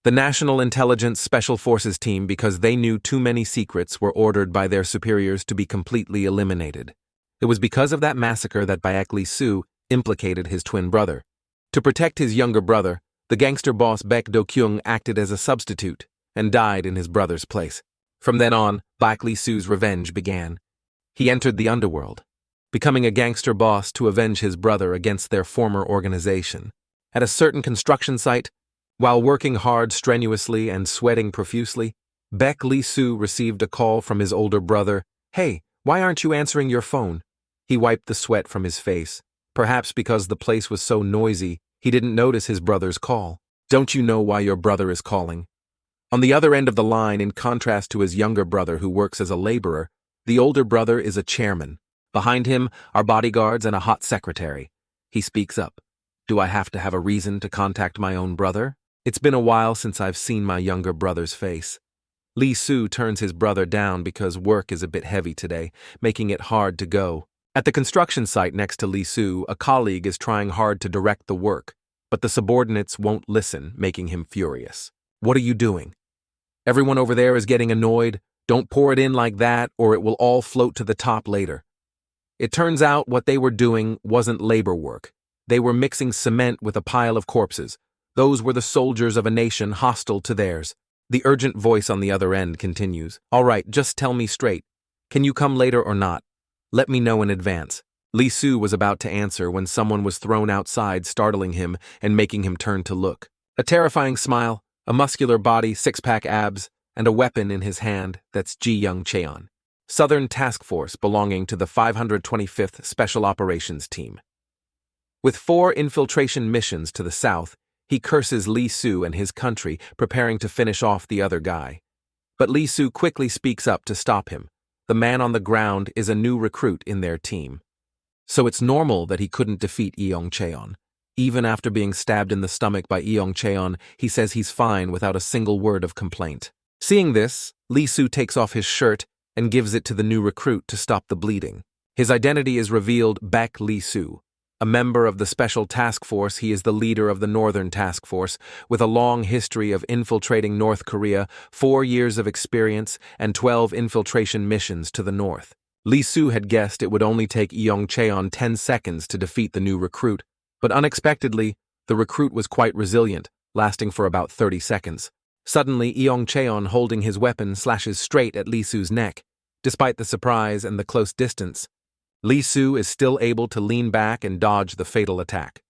The National Intelligence Special Forces team, because they knew too many secrets, were ordered by their superiors to be completely eliminated. It was because of that massacre that Baek Lee-soo implicated his twin brother. To protect his younger brother, the gangster boss Baek Do-kyung acted as a substitute and died in his brother's place. From then on, Baek Lee-soo's revenge began. He entered the underworld, becoming a gangster boss to avenge his brother against their former organization. At a certain construction site, while working hard strenuously and sweating profusely, Baek Lee-soo received a call from his older brother. "Hey, why aren't you answering your phone?" He wiped the sweat from his face. Perhaps because the place was so noisy, he didn't notice his brother's call. "Don't you know why your brother is calling?" On the other end of the line, in contrast to his younger brother who works as a laborer, the older brother is a chairman. Behind him are bodyguards and a hot secretary. He speaks up. "Do I have to have a reason to contact my own brother? It's been a while since I've seen my younger brother's face." Lee-soo turns his brother down because work is a bit heavy today, making it hard to go. At the construction site next to Lee-soo, a colleague is trying hard to direct the work, but the subordinates won't listen, making him furious. "What are you doing? Everyone over there is getting annoyed. Don't pour it in like that, or it will all float to the top later." It turns out what they were doing wasn't labor work. They were mixing cement with a pile of corpses. Those were the soldiers of a nation hostile to theirs. The urgent voice on the other end continues. "All right, just tell me straight. Can you come later or not? Let me know in advance." Lee-soo was about to answer when someone was thrown outside, startling him and making him turn to look. A terrifying smile, a muscular body, six-pack abs, and a weapon in his hand. That's Ji Young-cheon, Southern Task Force belonging to the 525th Special Operations Team. With 4 infiltration missions to the south, he curses Lee-soo and his country, preparing to finish off the other guy. But Lee-soo quickly speaks up to stop him. The man on the ground is a new recruit in their team. So it's normal that he couldn't defeat Young-cheon. Even after being stabbed in the stomach by Young-cheon, he says he's fine without a single word of complaint. Seeing this, Lee-soo takes off his shirt and gives it to the new recruit to stop the bleeding. His identity is revealed: Baek Lee-soo. A member of the Special Task Force, he is the leader of the Northern Task Force, with a long history of infiltrating North Korea, 4 years of experience, and 12 infiltration missions to the north. Lee-soo had guessed it would only take Young-cheon 10 seconds to defeat the new recruit, but unexpectedly, the recruit was quite resilient, lasting for about 30 seconds. Suddenly, Young-cheon, holding his weapon, slashes straight at Lee-soo's neck. Despite the surprise and the close distance, Lee-soo is still able to lean back and dodge the fatal attack.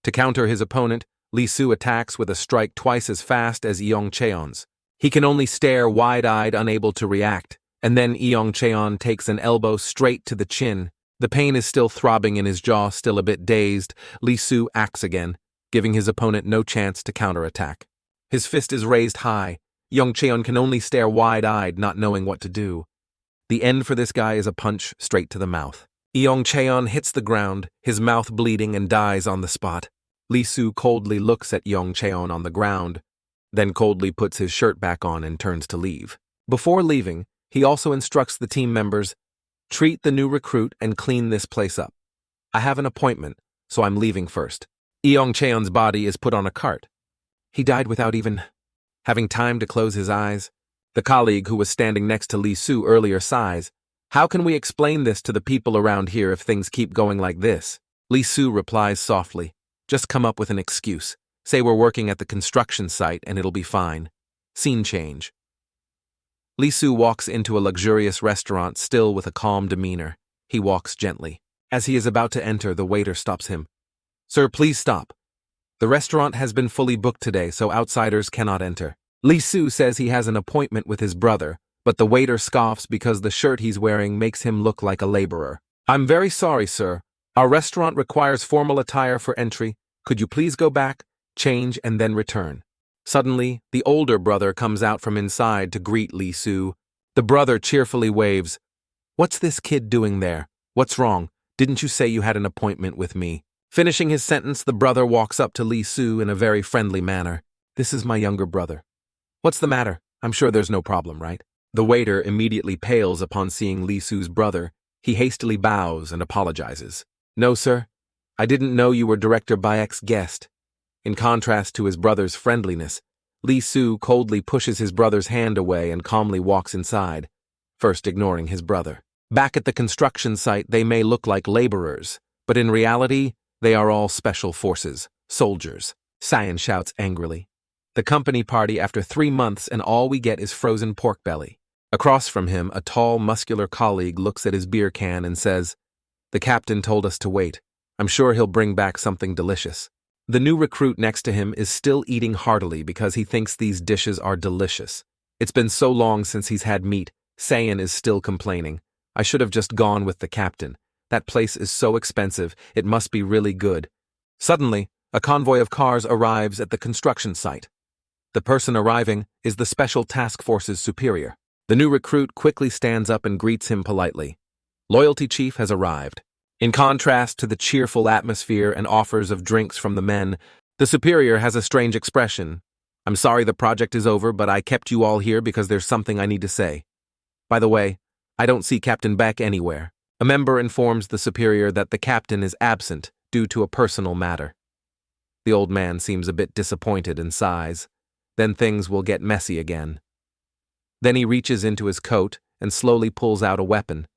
To counter his opponent, Lee-soo attacks with a strike twice as fast as Young-cheon's. He can only stare wide-eyed, unable to react, and then Young-cheon takes an elbow straight to the chin. The pain is still throbbing in his jaw, still a bit dazed. Lee-soo acts again, giving his opponent no chance to counterattack. His fist is raised high. Young-cheon can only stare wide-eyed, not knowing what to do. The end for this guy is a punch straight to the mouth. Young-cheon hits the ground, his mouth bleeding, and dies on the spot. Lee-soo coldly looks at Young-cheon on the ground, then coldly puts his shirt back on and turns to leave. Before leaving, he also instructs the team members, "Treat the new recruit and clean this place up. I have an appointment, so I'm leaving first." Young-cheon's body is put on a cart. He died without even having time to close his eyes. The colleague who was standing next to Lee-soo earlier sighs. "How can we explain this to the people around here if things keep going like this?" Lee-soo replies softly, "Just come up with an excuse. Say we're working at the construction site and it'll be fine." Scene change. Lee-soo walks into a luxurious restaurant, still with a calm demeanor. He walks gently. As he is about to enter, the waiter stops him. "Sir, please stop. The restaurant has been fully booked today, so outsiders cannot enter." Lee-soo says he has an appointment with his brother, but the waiter scoffs because the shirt he's wearing makes him look like a laborer. "I'm very sorry, sir. Our restaurant requires formal attire for entry. Could you please go back, change, and then return?" Suddenly, the older brother comes out from inside to greet Lee-soo. The brother cheerfully waves. "What's this kid doing there? What's wrong? Didn't you say you had an appointment with me?" Finishing his sentence, the brother walks up to Lee-soo in a very friendly manner. "This is my younger brother. What's the matter? I'm sure there's no problem, right?" The waiter immediately pales upon seeing Lee-soo's brother. He hastily bows and apologizes. "No, sir. I didn't know you were Director Baek's guest." In contrast to his brother's friendliness, Li Su coldly pushes his brother's hand away and calmly walks inside, first ignoring his brother. Back at the construction site, they may look like laborers, but in reality, they are all special forces, soldiers. Cyan shouts angrily. The company party after 3 months and all we get is frozen pork belly. Across from him, a tall, muscular colleague looks at his beer can and says, "The captain told us to wait. I'm sure he'll bring back something delicious." The new recruit next to him is still eating heartily because he thinks these dishes are delicious. It's been so long since he's had meat. Cyan is still complaining. "I should have just gone with the captain. That place is so expensive, it must be really good." Suddenly, a convoy of cars arrives at the construction site. The person arriving is the Special Task Force's superior. The new recruit quickly stands up and greets him politely. Loyalty Chief has arrived. In contrast to the cheerful atmosphere and offers of drinks from the men, the superior has a strange expression. "I'm sorry the project is over, but I kept you all here because there's something I need to say. By the way, I don't see Captain Beck anywhere." A member informs the superior that the captain is absent due to a personal matter. The old man seems a bit disappointed and sighs. Then things will get messy again. Then he reaches into his coat and slowly pulls out a weapon.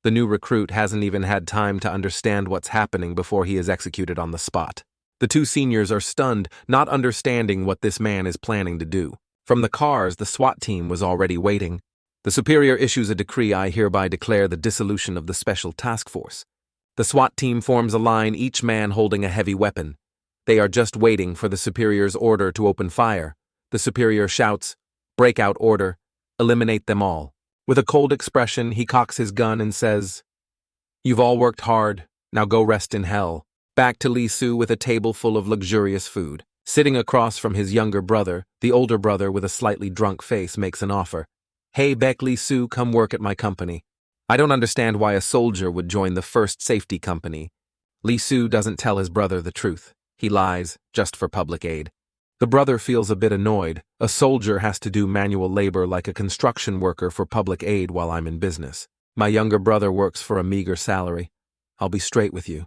The new recruit hasn't even had time to understand what's happening before he is executed on the spot. The two seniors are stunned, not understanding what this man is planning to do. From the cars, the SWAT team was already waiting. The superior issues a decree. "I hereby declare the dissolution of the Special Task Force." The SWAT team forms a line, each man holding a heavy weapon. They are just waiting for the superior's order to open fire. The superior shouts, "Breakout order, eliminate them all." With a cold expression, he cocks his gun and says, "You've all worked hard, now go rest in hell." Back to Li Su with a table full of luxurious food. Sitting across from his younger brother, the older brother with a slightly drunk face makes an offer. "Hey Beck, Li Su, come work at my company." I don't understand why a soldier would join the first safety company. Li Su doesn't tell his brother the truth. He lies, just for public aid. The brother feels a bit annoyed. A soldier has to do manual labor like a construction worker for public aid while I'm in business. My younger brother works for a meager salary. I'll be straight with you.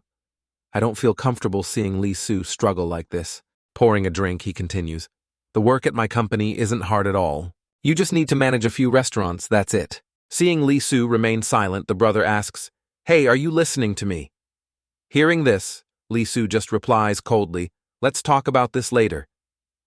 I don't feel comfortable seeing Li Su struggle like this. Pouring a drink, he continues. "The work at my company isn't hard at all. You just need to manage a few restaurants, that's it." Seeing Li Su remain silent, the brother asks, "Hey, are you listening to me?" Hearing this, Li Su just replies coldly, "Let's talk about this later."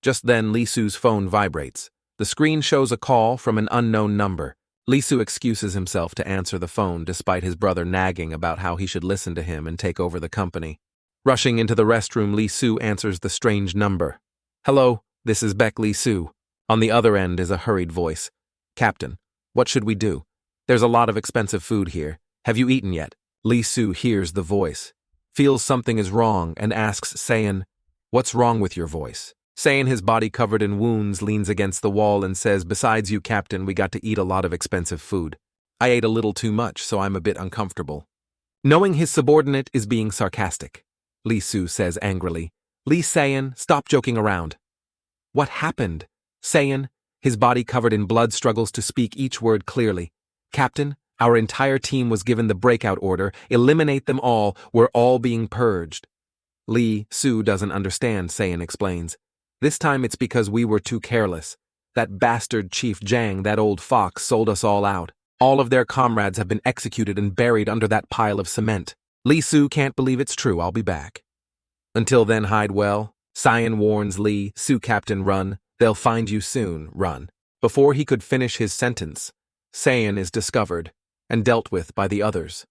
Just then, Li Su's phone vibrates. The screen shows a call from an unknown number. Li Su excuses himself to answer the phone despite his brother nagging about how he should listen to him and take over the company. Rushing into the restroom, Li Su answers the strange number. "Hello, this is Beck Li Su." On the other end is a hurried voice. "Captain, what should we do? There's a lot of expensive food here. Have you eaten yet?" Li Su hears the voice, feels something is wrong, and asks Cyan, "What's wrong with your voice?" Cyan, his body covered in wounds, leans against the wall and says, "Besides you, Captain, we got to eat a lot of expensive food. I ate a little too much, so I'm a bit uncomfortable." Knowing his subordinate is being sarcastic, Li Su says angrily, "Li Cyan, stop joking around." "What happened?" Cyan, his body covered in blood, struggles to speak each word clearly. "Captain, our entire team was given the breakout order. Eliminate them all. We're all being purged." Li Su doesn't understand, Cyan explains. "This time it's because we were too careless. That bastard Chief Jang, that old fox, sold us all out. All of their comrades have been executed and buried under that pile of cement. Li Su can't believe it's true. I'll be back. Until then, hide well." Cyan warns Li Su, "Captain, run. They'll find you soon. Run." Before he could finish his sentence, Cyan is discovered and dealt with by the others.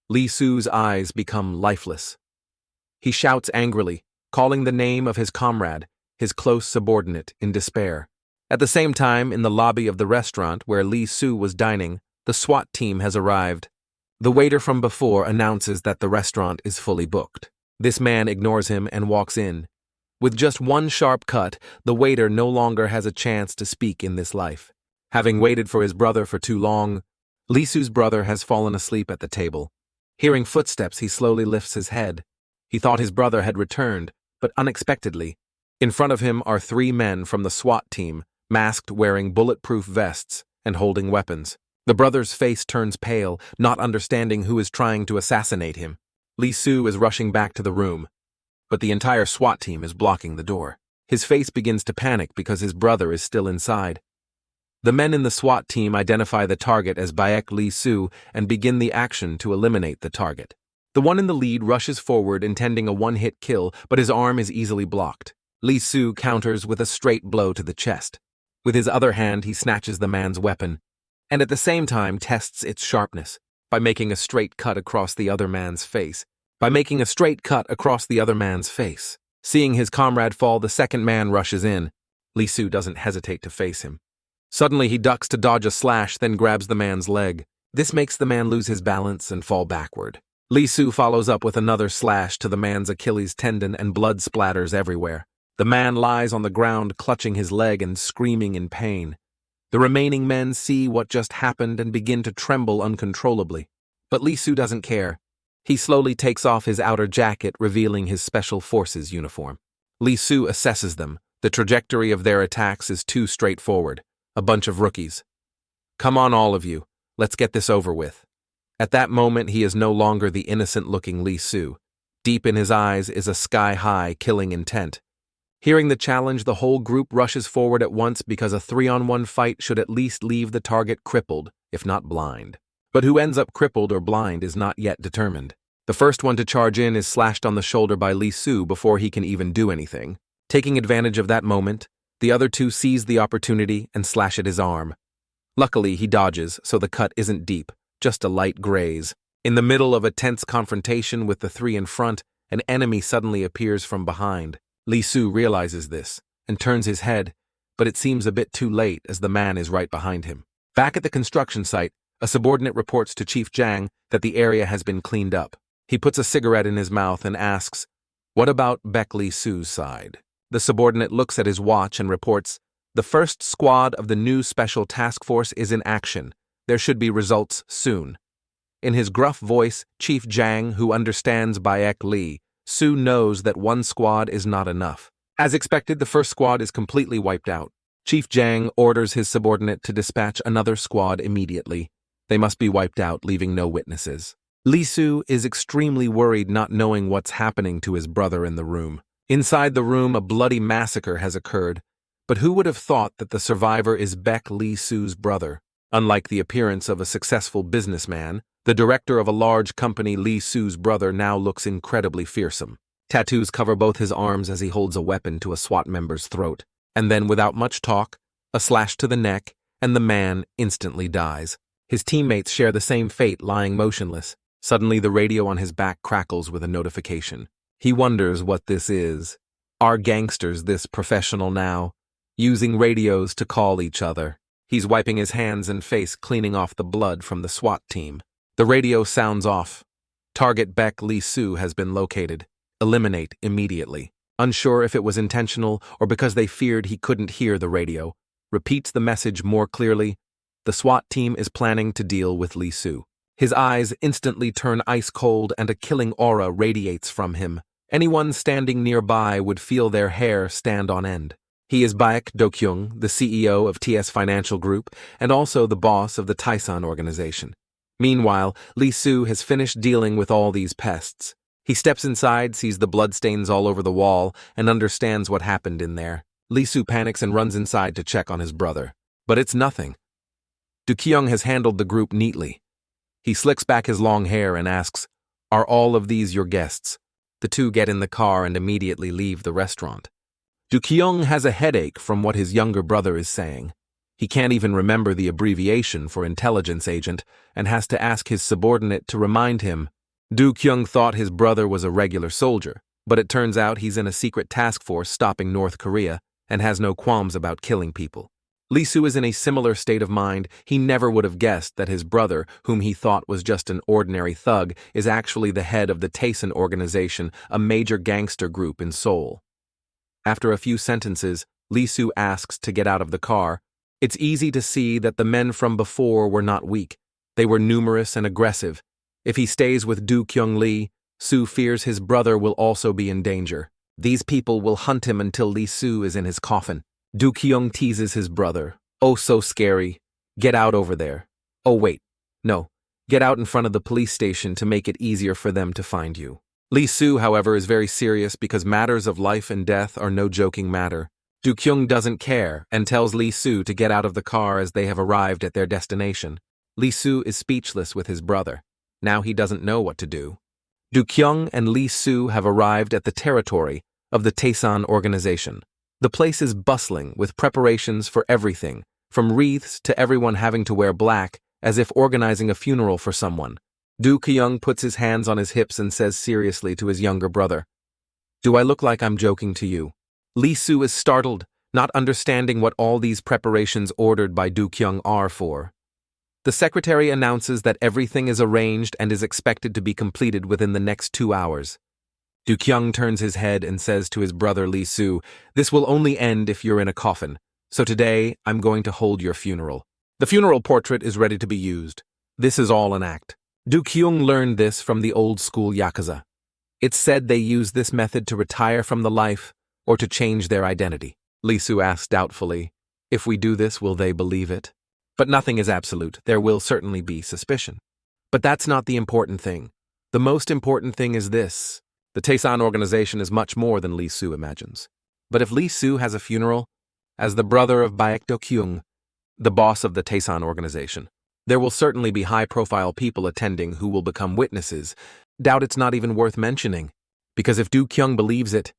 Li Su's eyes become lifeless. He shouts angrily, calling the name of his comrade, his close subordinate, in despair. At the same time, in the lobby of the restaurant where Li Su was dining, the SWAT team has arrived. The waiter from before announces that the restaurant is fully booked. This man ignores him and walks in. With just one sharp cut, the waiter no longer has a chance to speak in this life. Having waited for his brother for too long, Li Su's brother has fallen asleep at the table. Hearing footsteps, he slowly lifts his head. He thought his brother had returned, but unexpectedly, in front of him are 3 men from the SWAT team, masked, wearing bulletproof vests, and holding weapons. The brother's face turns pale, not understanding who is trying to assassinate him. Li Su is rushing back to the room, but the entire SWAT team is blocking the door. His face begins to panic because his brother is still inside. The men in the SWAT team identify the target as Baek Lee-soo and begin the action to eliminate the target. The one in the lead rushes forward intending a one-hit kill, but his arm is easily blocked. Lee-soo counters with a straight blow to the chest. With his other hand, he snatches the man's weapon, and at the same time tests its sharpness by making a straight cut across the other man's face. Seeing his comrade fall, the second man rushes in. Lee-soo doesn't hesitate to face him. Suddenly, he ducks to dodge a slash, then grabs the man's leg. This makes the man lose his balance and fall backward. Lee-soo follows up with another slash to the man's Achilles tendon and blood splatters everywhere. The man lies on the ground, clutching his leg and screaming in pain. The remaining men see what just happened and begin to tremble uncontrollably. But Lee-soo doesn't care. He slowly takes off his outer jacket, revealing his Special Forces uniform. Lee-soo assesses them. The trajectory of their attacks is too straightforward. A bunch of rookies. Come on, all of you. Let's get this over with. At that moment, he is no longer the innocent-looking Lee-soo. Deep in his eyes is a sky-high killing intent. Hearing the challenge, the whole group rushes forward at once because a 3-on-1 fight should at least leave the target crippled, if not blind. But who ends up crippled or blind is not yet determined. The first one to charge in is slashed on the shoulder by Lee-soo before he can even do anything. Taking advantage of that moment, the other two seize the opportunity and slash at his arm. Luckily, he dodges, so the cut isn't deep, just a light graze. In the middle of a tense confrontation with the three in front, an enemy suddenly appears from behind. Lee-soo realizes this and turns his head, but it seems a bit too late as the man is right behind him. Back at the construction site, a subordinate reports to Chief Jang that the area has been cleaned up. He puts a cigarette in his mouth and asks, "What about Baek Lee-soo's side?" The subordinate looks at his watch and reports, "The first squad of the new Special Task Force is in action. There should be results soon." In his gruff voice, Chief Jang, who understands Baek Lee-soo, knows that one squad is not enough. As expected, the first squad is completely wiped out. Chief Jang orders his subordinate to dispatch another squad immediately. They must be wiped out, leaving no witnesses. Lee-soo is extremely worried, not knowing what's happening to his brother in the room. Inside the room, a bloody massacre has occurred, but who would have thought that the survivor is Baek Lee-soo's brother? Unlike the appearance of a successful businessman, the director of a large company, Lee-soo's brother now looks incredibly fearsome. Tattoos cover both his arms as he holds a weapon to a SWAT member's throat, and then, without much talk, a slash to the neck, and the man instantly dies. His teammates share the same fate, lying motionless. Suddenly, the radio on his back crackles with a notification. He wonders what this is. Are gangsters this professional now, using radios to call each other? He's wiping his hands and face, cleaning off the blood from the SWAT team. The radio sounds off. Target Baek Lee-soo has been located. Eliminate immediately. Unsure if it was intentional or because they feared he couldn't hear the radio, repeats the message more clearly. The SWAT team is planning to deal with Lee-soo. His eyes instantly turn ice cold and a killing aura radiates from him. Anyone standing nearby would feel their hair stand on end. He is Baek Do-kyung, the CEO of TS Financial Group and also the boss of the Tyson organization. Meanwhile, Lee-soo has finished dealing with all these pests. He steps inside, sees the bloodstains all over the wall, and understands what happened in there. Lee-soo panics and runs inside to check on his brother. But it's nothing. Do-kyung has handled the group neatly. He slicks back his long hair and asks, "Are all of these your guests?" The two get in the car and immediately leave the restaurant. Do-kyung has a headache from what his younger brother is saying. He can't even remember the abbreviation for intelligence agent and has to ask his subordinate to remind him. Do-kyung thought his brother was a regular soldier, but it turns out he's in a secret task force stopping North Korea and has no qualms about killing people. Lee-soo is in a similar state of mind. He never would have guessed that his brother, whom he thought was just an ordinary thug, is actually the head of the Tyson organization, a major gangster group in Seoul. After a few sentences, Lee-soo asks to get out of the car. It's easy to see that the men from before were not weak. They were numerous and aggressive. If he stays with Do-kyung Lee-soo fears his brother will also be in danger. These people will hunt him until Lee-soo is in his coffin. Do-kyung teases his brother. "Oh, so scary. Get out over there. Oh, wait. No. Get out in front of the police station to make it easier for them to find you." Lee Soo, however, is very serious because matters of life and death are no joking matter. Do Kyung doesn't care and tells Lee Soo to get out of the car as they have arrived at their destination. Lee Soo is speechless with his brother. Now he doesn't know what to do. Do Kyung and Lee Soo have arrived at the territory of the Tyson organization. The place is bustling with preparations for everything, from wreaths to everyone having to wear black, as if organizing a funeral for someone. Do Kyung puts his hands on his hips and says seriously to his younger brother, "Do I look like I'm joking to you?" Lee Soo is startled, not understanding what all these preparations ordered by Do Kyung are for. The secretary announces that everything is arranged and is expected to be completed within the next 2 hours. Do Kyung turns his head and says to his brother Lee Soo, "This will only end if you're in a coffin, so today I'm going to hold your funeral. The funeral portrait is ready to be used. This is all an act." Do Kyung learned this from the old school Yakuza. It's said they use this method to retire from the life or to change their identity. Lee Soo asks doubtfully, "If we do this, will they believe it?" But nothing is absolute. There will certainly be suspicion. But that's not the important thing. The most important thing is this. The Tyson organization is much more than Lee Soo imagines. But if Lee Soo has a funeral, as the brother of Baek Do Kyung, the boss of the Tyson organization, there will certainly be high-profile people attending who will become witnesses. Doubt it's not even worth mentioning, because if Do Kyung believes it,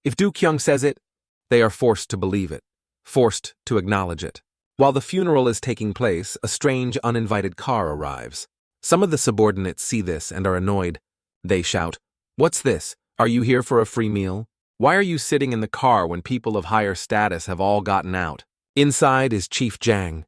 if Do Kyung says it, they are forced to believe it, forced to acknowledge it. While the funeral is taking place, a strange, uninvited car arrives. Some of the subordinates see this and are annoyed. They shout, "What's this? Are you here for a free meal? Why are you sitting in the car when people of higher status have all gotten out?" Inside is Chief Jang.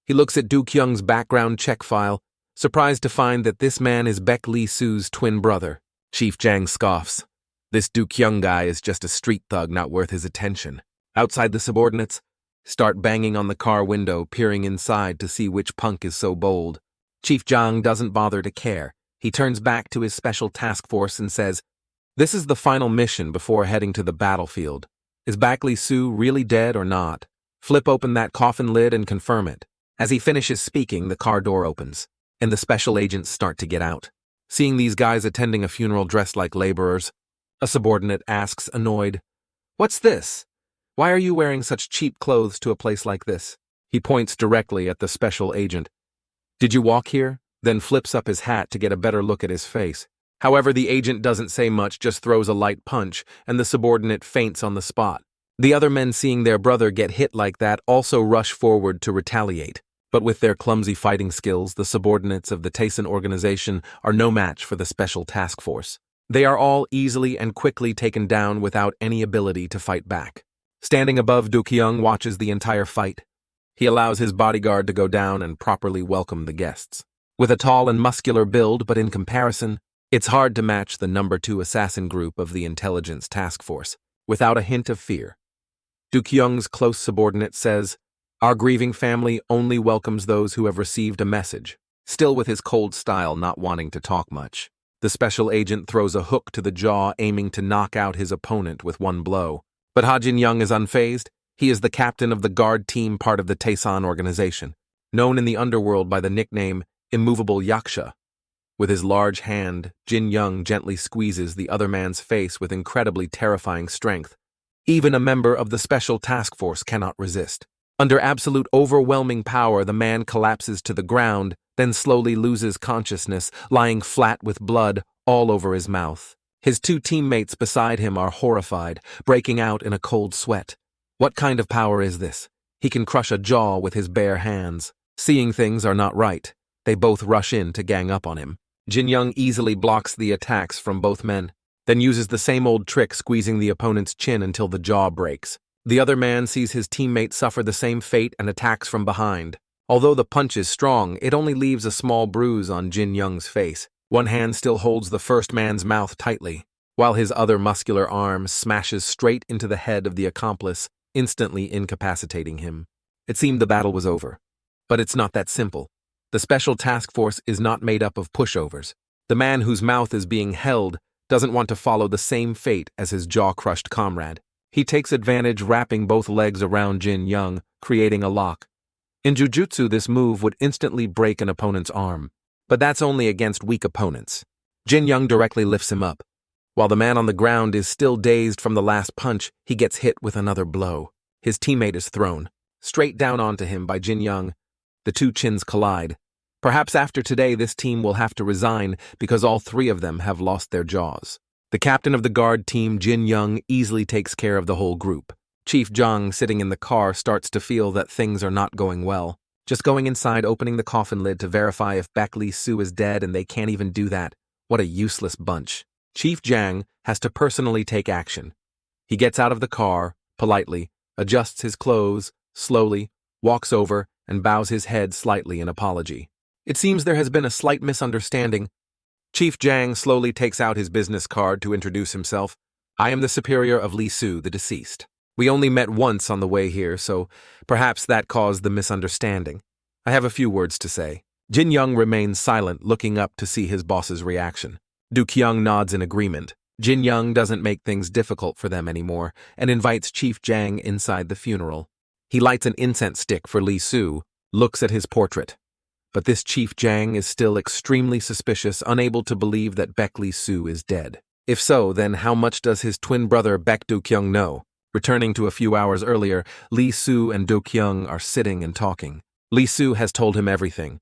He looks at Do Kyung's background check file, surprised to find that this man is Baek Lee Soo's twin brother. Chief Jang scoffs. This Do Kyung guy is just a street thug not worth his attention. Outside, the subordinates start banging on the car window, peering inside to see which punk is so bold. Chief Jang doesn't bother to care. He turns back to his special task force and says, "This is the final mission before heading to the battlefield. Is Baek Lee Soo really dead or not? Flip open that coffin lid and confirm it." As he finishes speaking, the car door opens, and the special agents start to get out. Seeing these guys attending a funeral dressed like laborers, a subordinate asks, annoyed, "What's this? Why are you wearing such cheap clothes to a place like this?" He points directly at the special agent. "Did you walk here?" Then flips up his hat to get a better look at his face. However, the agent doesn't say much, just throws a light punch, and the subordinate faints on the spot. The other men, seeing their brother get hit like that, also rush forward to retaliate. But with their clumsy fighting skills, the subordinates of the Tyson organization are no match for the special task force. They are all easily and quickly taken down without any ability to fight back. Standing above, Do Kyung watches the entire fight. He allows his bodyguard to go down and properly welcome the guests. With a tall and muscular build, but in comparison, it's hard to match the number 2 assassin group of the intelligence task force, without a hint of fear. Do Kyung's close subordinate says, "Our grieving family only welcomes those who have received a message," still with his cold style, not wanting to talk much. The special agent throws a hook to the jaw, aiming to knock out his opponent with one blow. But Ha Jin-young is unfazed. He is the captain of the guard team, part of the Tyson organization, known in the underworld by the nickname Immovable Yaksha. With his large hand, Jin-young gently squeezes the other man's face with incredibly terrifying strength. Even a member of the special task force cannot resist. Under absolute overwhelming power, the man collapses to the ground, then slowly loses consciousness, lying flat with blood all over his mouth. His 2 teammates beside him are horrified, breaking out in a cold sweat. What kind of power is this? He can crush a jaw with his bare hands. Seeing things are not right, they both rush in to gang up on him. Jin-young easily blocks the attacks from both men, then uses the same old trick, squeezing the opponent's chin until the jaw breaks. The other man sees his teammate suffer the same fate and attacks from behind. Although the punch is strong, it only leaves a small bruise on Jin-young's face. One hand still holds the first man's mouth tightly, while his other muscular arm smashes straight into the head of the accomplice, instantly incapacitating him. It seemed the battle was over. But it's not that simple. The special task force is not made up of pushovers. The man whose mouth is being held doesn't want to follow the same fate as his jaw-crushed comrade. He takes advantage, wrapping both legs around Jin-young, creating a lock. In jujutsu, this move would instantly break an opponent's arm. But that's only against weak opponents. Jin-young directly lifts him up, While the man on the ground is still dazed from the last punch, he gets hit with another blow. His teammate is thrown straight down onto him by Jin Young. The two chins collide. Perhaps after today this team will have to resign because all three of them have lost their jaws. The captain of the guard team, Jin Young, easily takes care of the whole group. Chief Jang, sitting in the car, starts to feel that things are not going well. Just going inside, opening the coffin lid to verify if Baek Lee-soo is dead, and they can't even do that. What a useless bunch. Chief Jang has to personally take action. He gets out of the car, politely, adjusts his clothes, slowly, walks over, and bows his head slightly in apology. It seems there has been a slight misunderstanding. Chief Jang slowly takes out his business card to introduce himself. I am the superior of Lee-soo, the deceased. We only met once on the way here, so perhaps that caused the misunderstanding. I have a few words to say. Jin Young remains silent, looking up to see his boss's reaction. Du Kyung nods in agreement. Jin Young doesn't make things difficult for them anymore and invites Chief Jang inside the funeral. He lights an incense stick for Lee-soo, looks at his portrait. But this Chief Jang is still extremely suspicious, unable to believe that Baek Lee-soo is dead. If so, then how much does his twin brother Baek Do-kyung know? Returning to a few hours earlier, Lee-soo and Do-kyung are sitting and talking. Lee-soo has told him everything.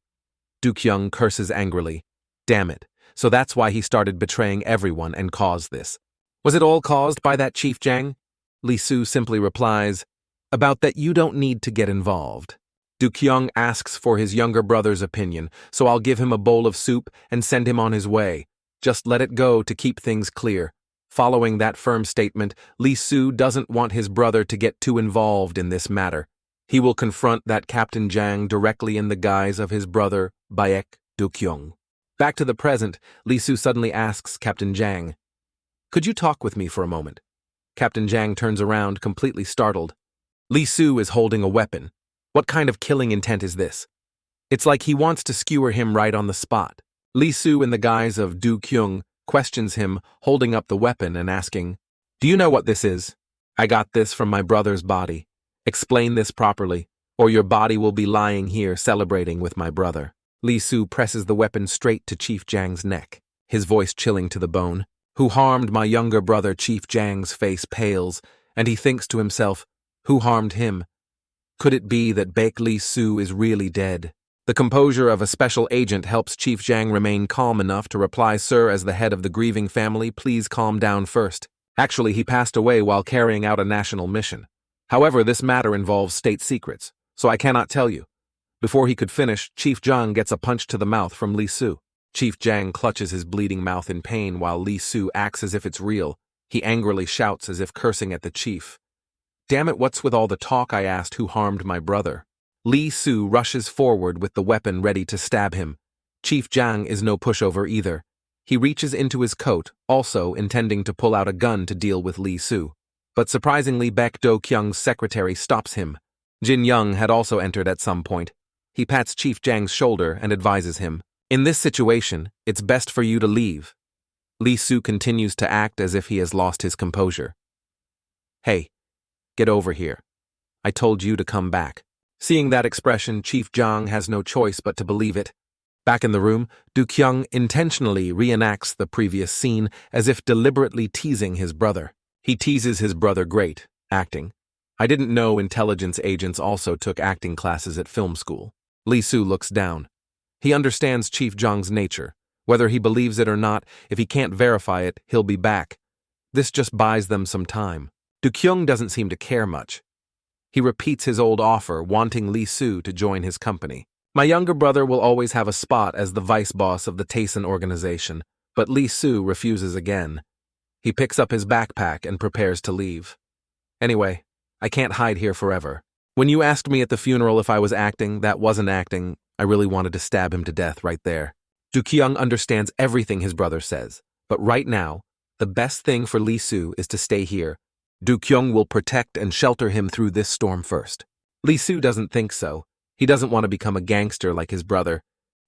Do-kyung curses angrily. Damn it. So that's why he started betraying everyone and caused this. Was it all caused by that Chief Jang? Lee-soo simply replies, about that you don't need to get involved. Do-kyung asks for his younger brother's opinion, so I'll give him a bowl of soup and send him on his way. Just let it go to keep things clear. Following that firm statement, Lee-soo doesn't want his brother to get too involved in this matter. He will confront that Captain Jang directly in the guise of his brother, Baek Do-kyung. Back to the present, Lee-soo suddenly asks Captain Jang, could you talk with me for a moment? Captain Jang turns around, completely startled. Lee-soo is holding a weapon. What kind of killing intent is this? It's like he wants to skewer him right on the spot. Lee-soo, in the guise of Do-kyung, questions him, holding up the weapon and asking, do you know what this is? I got this from my brother's body. Explain this properly, or your body will be lying here celebrating with my brother. Lee-soo presses the weapon straight to Chief Jang's neck, his voice chilling to the bone. Who harmed my younger brother? Chief Jang's face pales, and he thinks to himself, who harmed him? Could it be that Baek Lee-soo is really dead? The composure of a special agent helps Chief Jang remain calm enough to reply, sir, as the head of the grieving family, please calm down first. Actually, he passed away while carrying out a national mission. However, this matter involves state secrets, so I cannot tell you. Before he could finish, Chief Jang gets a punch to the mouth from Lee-soo. Chief Jang clutches his bleeding mouth in pain while Lee-soo acts as if it's real. He angrily shouts as if cursing at the chief. Damn it, what's with all the talk? I asked who harmed my brother. Lee-soo rushes forward with the weapon ready to stab him. Chief Jang is no pushover either. He reaches into his coat, also intending to pull out a gun to deal with Lee-soo. But surprisingly, Baek Do-kyung's secretary stops him. Jin Young had also entered at some point. He pats Chief Jang's shoulder and advises him, in this situation, it's best for you to leave. Lee-soo continues to act as if he has lost his composure. Hey, get over here. I told you to come back. Seeing that expression, Chief Jang has no choice but to believe it. Back in the room, Do-kyung intentionally reenacts the previous scene as if deliberately teasing his brother. He teases his brother great, acting. I didn't know intelligence agents also took acting classes at film school. Lee-soo looks down. He understands Chief Jang's nature. Whether he believes it or not, if he can't verify it, he'll be back. This just buys them some time. Do-kyung doesn't seem to care much. He repeats his old offer, wanting Lee-soo to join his company. My younger brother will always have a spot as the vice boss of the Tyson organization, but Lee-soo refuses again. He picks up his backpack and prepares to leave. Anyway, I can't hide here forever. When you asked me at the funeral if I was acting, that wasn't acting. I really wanted to stab him to death right there. Do-kyung understands everything his brother says, but right now, the best thing for Lee-soo is to stay here. Do-kyung will protect and shelter him through this storm first. Lee-soo doesn't think so. He doesn't want to become a gangster like his brother.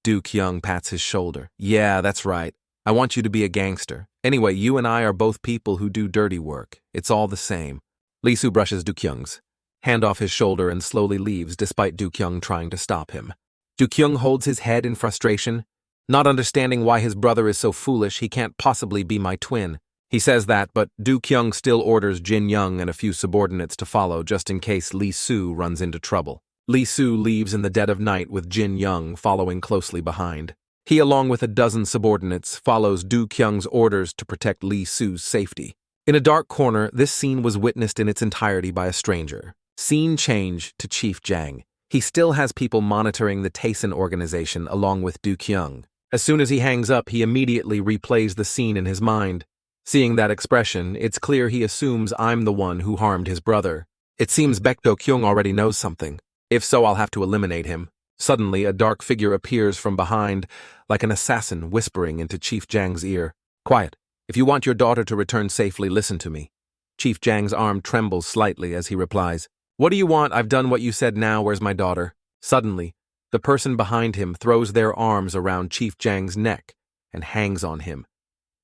Do-kyung pats his shoulder. Yeah, that's right. I want you to be a gangster. Anyway, you and I are both people who do dirty work. It's all the same. Lee-soo brushes Do-kyung's hand off his shoulder and slowly leaves despite Do-kyung trying to stop him. Do-kyung holds his head in frustration. Not understanding why his brother is so foolish, he can't possibly be my twin. He says that, but Du Kyung still orders Jin Young and a few subordinates to follow just in case Lee Soo runs into trouble. Lee Soo leaves in the dead of night with Jin Young following closely behind. He, along with a dozen subordinates, follows Du Kyung's orders to protect Lee Soo's safety. In a dark corner, this scene was witnessed in its entirety by a stranger. Scene change to Chief Jang. He still has people monitoring the Tyson organization along with Du Kyung. As soon as he hangs up, he immediately replays the scene in his mind. Seeing that expression, it's clear he assumes I'm the one who harmed his brother. It seems Baek Do-kyung already knows something. If so, I'll have to eliminate him. Suddenly, a dark figure appears from behind, like an assassin whispering into Chief Jang's ear. Quiet. If you want your daughter to return safely, listen to me. Chief Jang's arm trembles slightly as he replies, What do you want? I've done what you said. Now where's my daughter? Suddenly, the person behind him throws their arms around Chief Jang's neck and hangs on him.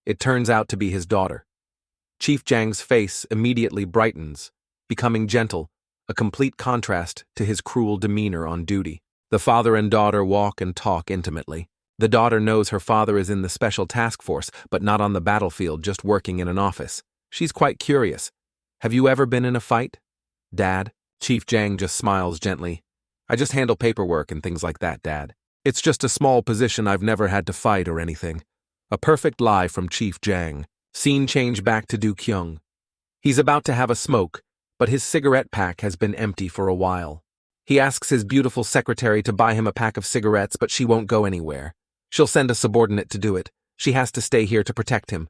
It turns out to be his daughter. Chief Jang's face immediately brightens, becoming gentle, a complete contrast to his cruel demeanor on duty. The father and daughter walk and talk intimately. The daughter knows her father is in the special task force, but not on the battlefield, just working in an office. She's quite curious. Have you ever been in a fight, Dad? Chief Jang just smiles gently. I just handle paperwork and things like that, Dad. It's just a small position. I've never had to fight or anything. A perfect lie from Chief Jang. Scene change back to Du Kyung. He's about to have a smoke, but his cigarette pack has been empty for a while. He asks his beautiful secretary to buy him a pack of cigarettes, but she won't go anywhere. She'll send a subordinate to do it. She has to stay here to protect him.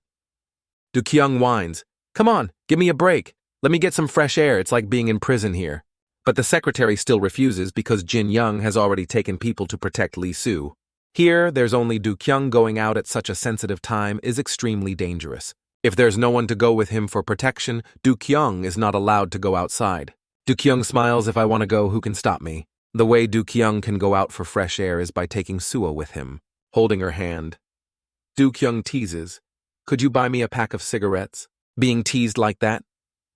Du Kyung whines. Come on, give me a break. Let me get some fresh air. It's like being in prison here. But the secretary still refuses because Jin Young has already taken people to protect Lee Soo. Here, there's only Du Kyung. Going out at such a sensitive time is extremely dangerous. If there's no one to go with him for protection, Du Kyung is not allowed to go outside. Du Kyung smiles. If I want to go, who can stop me? The way Du Kyung can go out for fresh air is by taking Suo with him, holding her hand. Du Kyung teases, Could you buy me a pack of cigarettes? Being teased like that,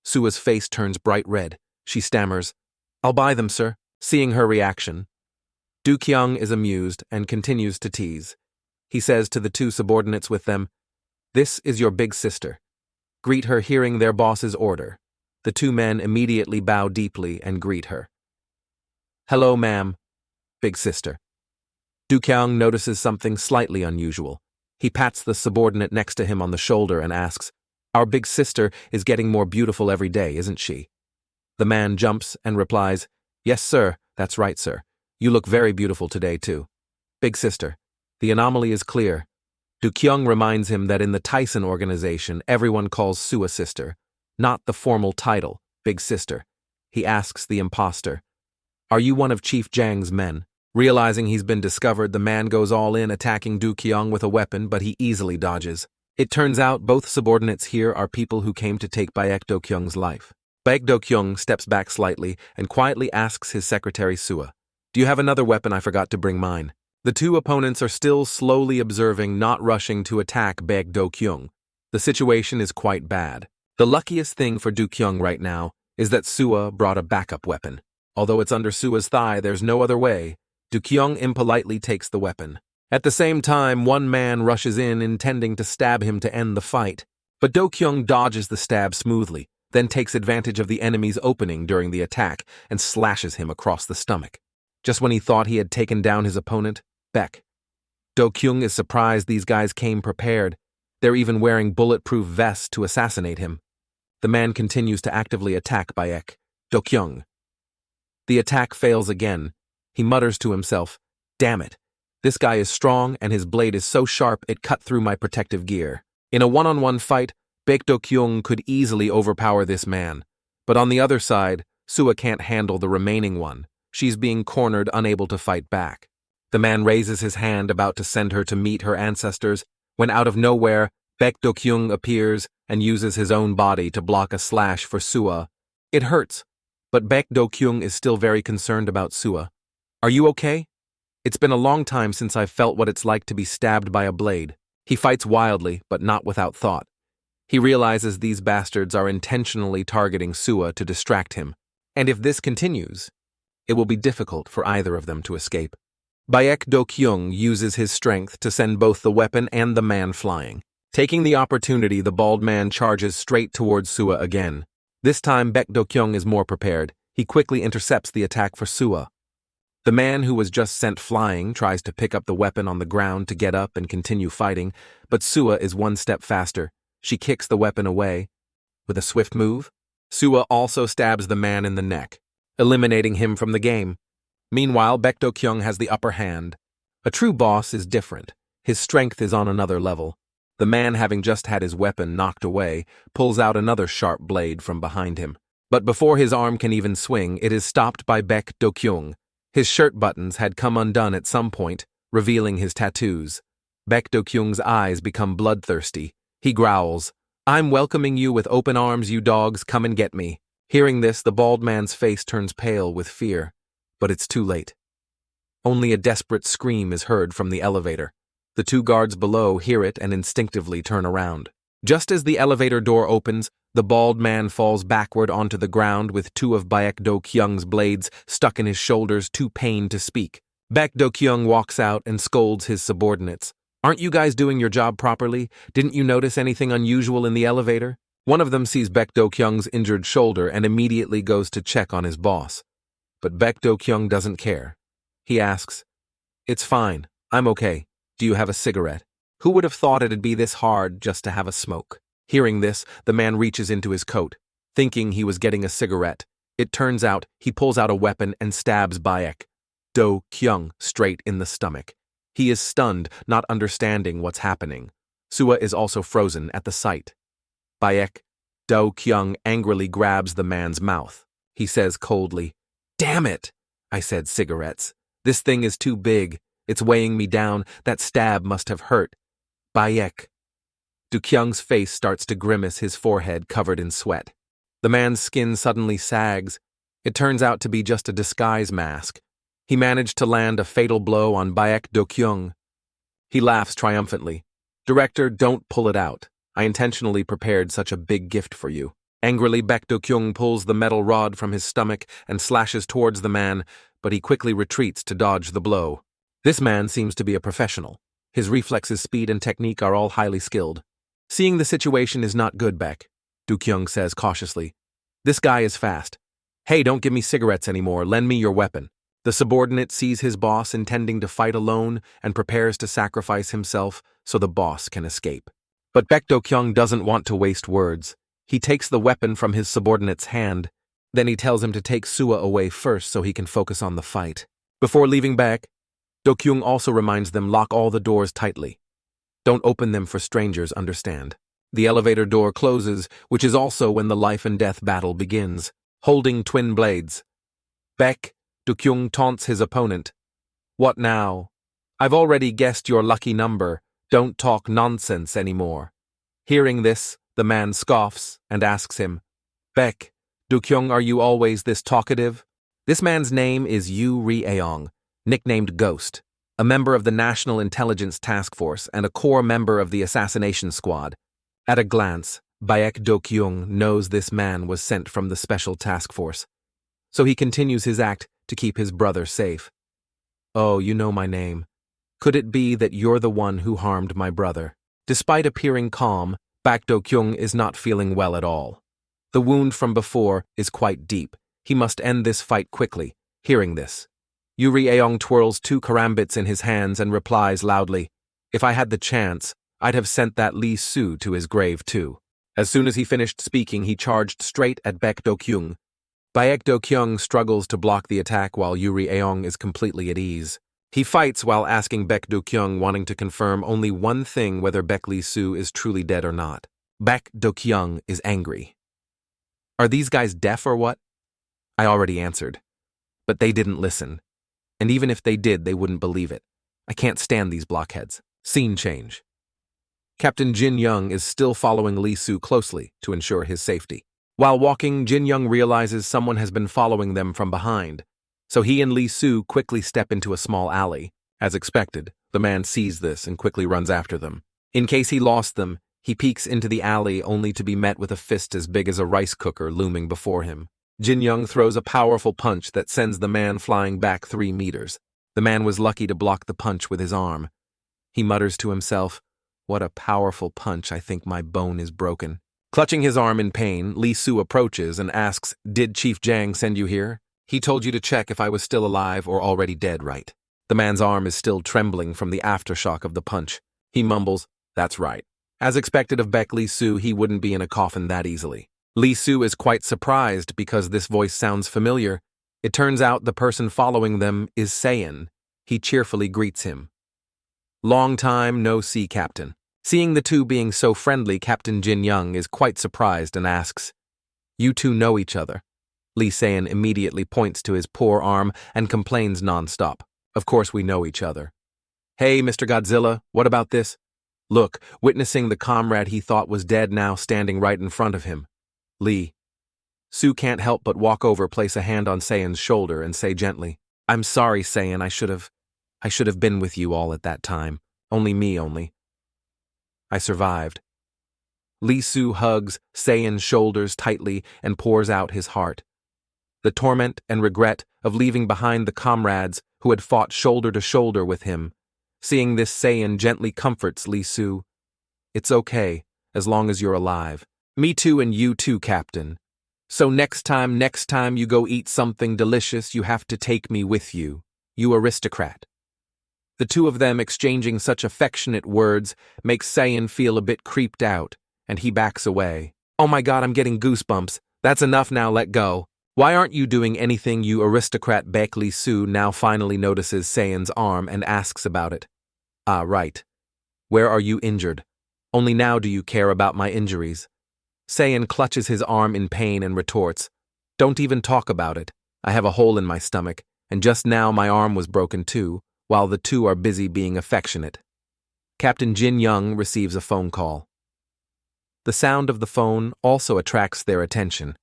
Suo's face turns bright red. She stammers, I'll buy them, sir. Seeing her reaction, Du Kyung is amused and continues to tease. He says to the two subordinates with them, This is your big sister. Greet her. Hearing their boss's order, the two men immediately bow deeply and greet her. Hello, ma'am, big sister. Du Kyung notices something slightly unusual. He pats the subordinate next to him on the shoulder and asks, Our big sister is getting more beautiful every day, isn't she? The man jumps and replies, Yes, sir, that's right, sir. You look very beautiful today, too. Big sister, the anomaly is clear. Du Kyung reminds him that in the Tyson organization, everyone calls Sue a sister, not the formal title, big sister. He asks the imposter, Are you one of Chief Jang's men? Realizing he's been discovered, the man goes all in, attacking Du Kyung with a weapon, but he easily dodges. It turns out both subordinates here are people who came to take Baek Do-kyung's life. Baek Do-kyung steps back slightly and quietly asks his secretary Sua, Do you have another weapon? I forgot to bring mine. The two opponents are still slowly observing, not rushing to attack Baek Do-kyung. The situation is quite bad. The luckiest thing for Du Kyung right now is that Sua brought a backup weapon. Although it's under Sua's thigh, there's no other way. Du Kyung impolitely takes the weapon. At the same time, one man rushes in, intending to stab him to end the fight. But Do Kyung dodges the stab smoothly, then takes advantage of the enemy's opening during the attack and slashes him across the stomach. Just when he thought he had taken down his opponent, Baek Do-kyung is surprised these guys came prepared. They're even wearing bulletproof vests to assassinate him. The man continues to actively attack Baek Do-kyung. The attack fails again. He mutters to himself, Damn it. This guy is strong and his blade is so sharp it cut through my protective gear. In a one-on-one fight, Baek Do-kyung could easily overpower this man. But on the other side, Sua can't handle the remaining one. She's being cornered, unable to fight back. The man raises his hand, about to send her to meet her ancestors, when out of nowhere, Baek Do-kyung appears and uses his own body to block a slash for Sua. It hurts, but Baek Do-kyung is still very concerned about Sua. Are you okay? It's been a long time since I've felt what it's like to be stabbed by a blade. He fights wildly, but not without thought. He realizes these bastards are intentionally targeting Sua to distract him, and if this continues, it will be difficult for either of them to escape. Baek Do-kyung uses his strength to send both the weapon and the man flying. Taking the opportunity, the bald man charges straight towards Sua again. This time, Baek Do-kyung is more prepared. He quickly intercepts the attack for Sua. The man who was just sent flying tries to pick up the weapon on the ground to get up and continue fighting, but Sua is one step faster. She kicks the weapon away. With a swift move, Sua also stabs the man in the neck, eliminating him from the game. Meanwhile, Baek Do-kyung has the upper hand. A true boss is different. His strength is on another level. The man, having just had his weapon knocked away, pulls out another sharp blade from behind him. But before his arm can even swing, it is stopped by Baek Do-kyung. His shirt buttons had come undone at some point, revealing his tattoos. Baek Do-kyung's eyes become bloodthirsty. He growls, "I'm welcoming you with open arms, you dogs, come and get me." Hearing this, the bald man's face turns pale with fear. But it's too late. Only a desperate scream is heard from the elevator. The two guards below hear it and instinctively turn around. Just as the elevator door opens, the bald man falls backward onto the ground with two of Baek Do-kyung's blades stuck in his shoulders, too pained to speak. Baek Do-kyung walks out and scolds his subordinates. "Aren't you guys doing your job properly? Didn't you notice anything unusual in the elevator?" One of them sees Baek Do-kyung's injured shoulder and immediately goes to check on his boss. But Baek Do-kyung doesn't care. He asks, "It's fine. I'm okay. Do you have a cigarette?" Who would have thought it'd be this hard just to have a smoke? Hearing this, the man reaches into his coat, thinking he was getting a cigarette. It turns out he pulls out a weapon and stabs Baek Do-kyung straight in the stomach. He is stunned, not understanding what's happening. Sua is also frozen at the sight. Baek Do-kyung angrily grabs the man's mouth. He says coldly, "Damn it! I said cigarettes. This thing is too big. It's weighing me down. That stab must have hurt." Baek Do-kyung's face starts to grimace, his forehead covered in sweat. The man's skin suddenly sags. It turns out to be just a disguise mask. He managed to land a fatal blow on Baek Do-kyung. He laughs triumphantly. "Director, don't pull it out. I intentionally prepared such a big gift for you." Angrily, Baek Do-kyung pulls the metal rod from his stomach and slashes towards the man, but he quickly retreats to dodge the blow. This man seems to be a professional. His reflexes, speed, and technique are all highly skilled. Seeing the situation is not good, Baek Do-kyung says cautiously. "This guy is fast. Hey, don't give me cigarettes anymore. Lend me your weapon." The subordinate sees his boss intending to fight alone and prepares to sacrifice himself so the boss can escape. But Baek Do-kyung doesn't want to waste words. He takes the weapon from his subordinate's hand. Then he tells him to take Sua away first so he can focus on the fight. Before leaving Baek Do-kyung also reminds them lock all the doors tightly. Don't open them for strangers, understand? The elevator door closes, which is also when the life and death battle begins. Holding twin blades, Baek Do-kyung taunts his opponent. "What now? I've already guessed your lucky number. Don't talk nonsense anymore." Hearing this, the man scoffs and asks him, "Baek Do-kyung, are you always this talkative?" This man's name is Yoo Ri-aong, nicknamed Ghost, a member of the National Intelligence Task Force and a core member of the assassination squad. At a glance, Baek Do-kyung knows this man was sent from the special task force. So he continues his act to keep his brother safe. "Oh, you know my name. Could it be that you're the one who harmed my brother?" Despite appearing calm, Baek Do-kyung is not feeling well at all. The wound from before is quite deep. He must end this fight quickly. Hearing this, Yoo Ri-aong twirls two karambits in his hands and replies loudly, "If I had the chance, I'd have sent that Lee Soo to his grave too." As soon as he finished speaking, he charged straight at Baek Do-kyung. Baek Do-kyung struggles to block the attack while Yoo Ri-aong is completely at ease. He fights while asking Baek Do-kyung, wanting to confirm only one thing, whether Baek Lee Soo is truly dead or not. Baek Do-kyung is angry. "Are these guys deaf or what?" I already answered. But they didn't listen. And even if they did, they wouldn't believe it. I can't stand these blockheads. Scene change. Captain Jin Young is still following Lee Soo closely to ensure his safety. While walking, Jin Young realizes someone has been following them from behind. So he and Lee Soo quickly step into a small alley. As expected, the man sees this and quickly runs after them. In case he lost them, he peeks into the alley only to be met with a fist as big as a rice cooker looming before him. Jin Young throws a powerful punch that sends the man flying back 3 meters. The man was lucky to block the punch with his arm. He mutters to himself, What a powerful punch, I think my bone is broken. Clutching his arm in pain, Lee Su approaches and asks, "Did Chief Jang send you here? He told you to check if I was still alive or already dead, right?" The man's arm is still trembling from the aftershock of the punch. He mumbles, "That's right." As expected of Baek Lee Su, he wouldn't be in a coffin that easily. Lee Su is quite surprised because this voice sounds familiar. It turns out the person following them is Saiyan. He cheerfully greets him. "Long time no see, Captain." Seeing the two being so friendly, Captain Jin Young is quite surprised and asks, "You two know each other?" Lee Saiyan immediately points to his poor arm and complains nonstop. "Of course we know each other." "Hey, Mr. Godzilla, what about this?" Look, witnessing the comrade he thought was dead now standing right in front of him. Lee Su can't help but walk over, place a hand on Saiyan's shoulder, and say gently, "I'm sorry, Saiyan, I should have been with you all at that time. Only. I survived." Lee Su hugs Saiyan's shoulders tightly and pours out his heart. The torment and regret of leaving behind the comrades who had fought shoulder to shoulder with him. Seeing this, Saiyan gently comforts Lee Su. "It's okay, as long as you're alive. Me too, and you too, Captain. So next time you go eat something delicious, you have to take me with you, you aristocrat." The two of them exchanging such affectionate words makes Saiyan feel a bit creeped out, and he backs away. "Oh my god, I'm getting goosebumps. That's enough now, let go. Why aren't you doing anything, you aristocrat?" Baek Lee Su now finally notices Saiyan's arm and asks about it. "Ah, right. Where are you injured? Only now do you care about my injuries." Saiyan clutches his arm in pain and retorts, "Don't even talk about it. I have a hole in my stomach, and just now my arm was broken too, while the two are busy being affectionate." Captain Jin Young receives a phone call. The sound of the phone also attracts their attention.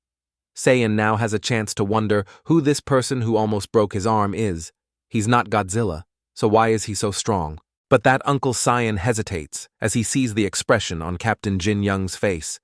Saiyan now has a chance to wonder who this person who almost broke his arm is. He's not Godzilla, so why is he so strong? But that Uncle Saiyan hesitates as he sees the expression on Captain Jin Young's face.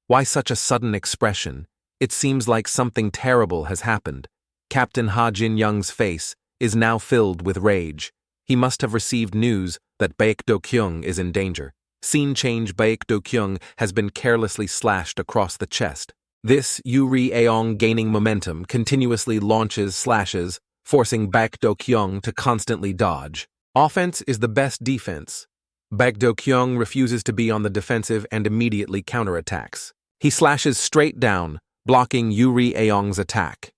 Why such a sudden expression? It seems like something terrible has happened. Captain Ha Jin Young's face is now filled with rage. He must have received news that Baek Do-kyung is in danger. Scene change: Baek Do-kyung has been carelessly slashed across the chest. This Yuri Aong gaining momentum continuously launches slashes, forcing Baek Do-kyung to constantly dodge. Offense is the best defense. Baek Do-kyung refuses to be on the defensive and immediately counterattacks. He slashes straight down, blocking Yuri Aong's attack.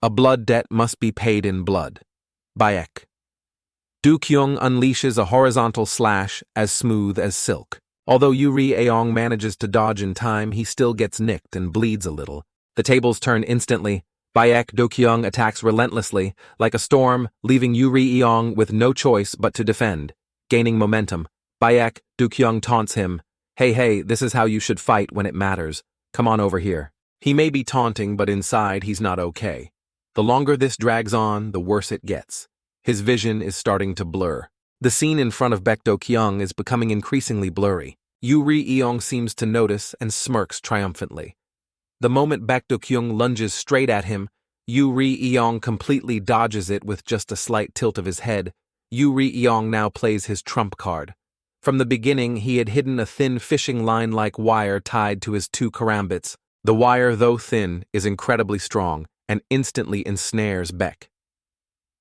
A blood debt must be paid in blood. Baek Do-kyung unleashes a horizontal slash as smooth as silk. Although Yuri Aong manages to dodge in time, he still gets nicked and bleeds a little. The tables turn instantly. Baek Do-kyung attacks relentlessly, like a storm, leaving Yuri Aong with no choice but to defend. Gaining momentum, Baek Do-kyung taunts him. Hey, this is how you should fight when it matters. Come on over here." He may be taunting, but inside he's not okay. The longer this drags on, the worse it gets. His vision is starting to blur. The scene in front of Baek Do-kyung is becoming increasingly blurry. Yuri Aong seems to notice and smirks triumphantly. The moment Baek Do-kyung lunges straight at him, Yuri Aong completely dodges it with just a slight tilt of his head. Yuri Aong now plays his trump card. From the beginning, he had hidden a thin fishing line-like wire tied to his two karambits. The wire, though thin, is incredibly strong and instantly ensnares Baek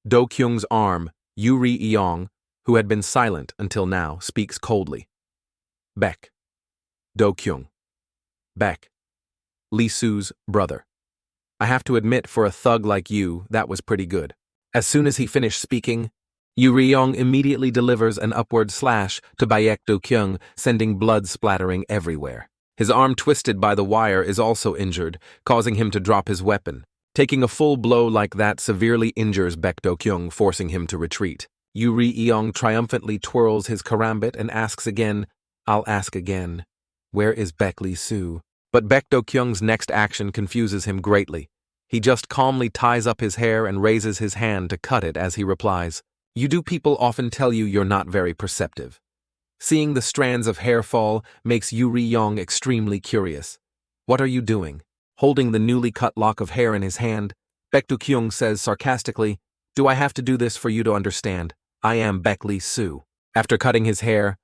Do-kyung's arm. Yuri Aong, who had been silent until now, speaks coldly. "Baek Do-kyung. Baek Lee Su's brother. I have to admit, for a thug like you, that was pretty good." As soon as he finished speaking, Yuri Aong immediately delivers an upward slash to Baek Do-kyung, sending blood splattering everywhere. His arm, twisted by the wire, is also injured, causing him to drop his weapon. Taking a full blow like that severely injures Baek Do-kyung, forcing him to retreat. Yuri Aong triumphantly twirls his karambit and asks again, "I'll ask again. Where is Baek Lee Su?" But Baek Do-kyung's next action confuses him greatly. He just calmly ties up his hair and raises his hand to cut it as he replies, "You do people often tell you you're not very perceptive?" Seeing the strands of hair fall makes Yuri Aong extremely curious. "What are you doing?" Holding the newly cut lock of hair in his hand, Baek Do-kyung says sarcastically, "Do I have to do this for you to understand? I am Baek Lee Su." After cutting his hair,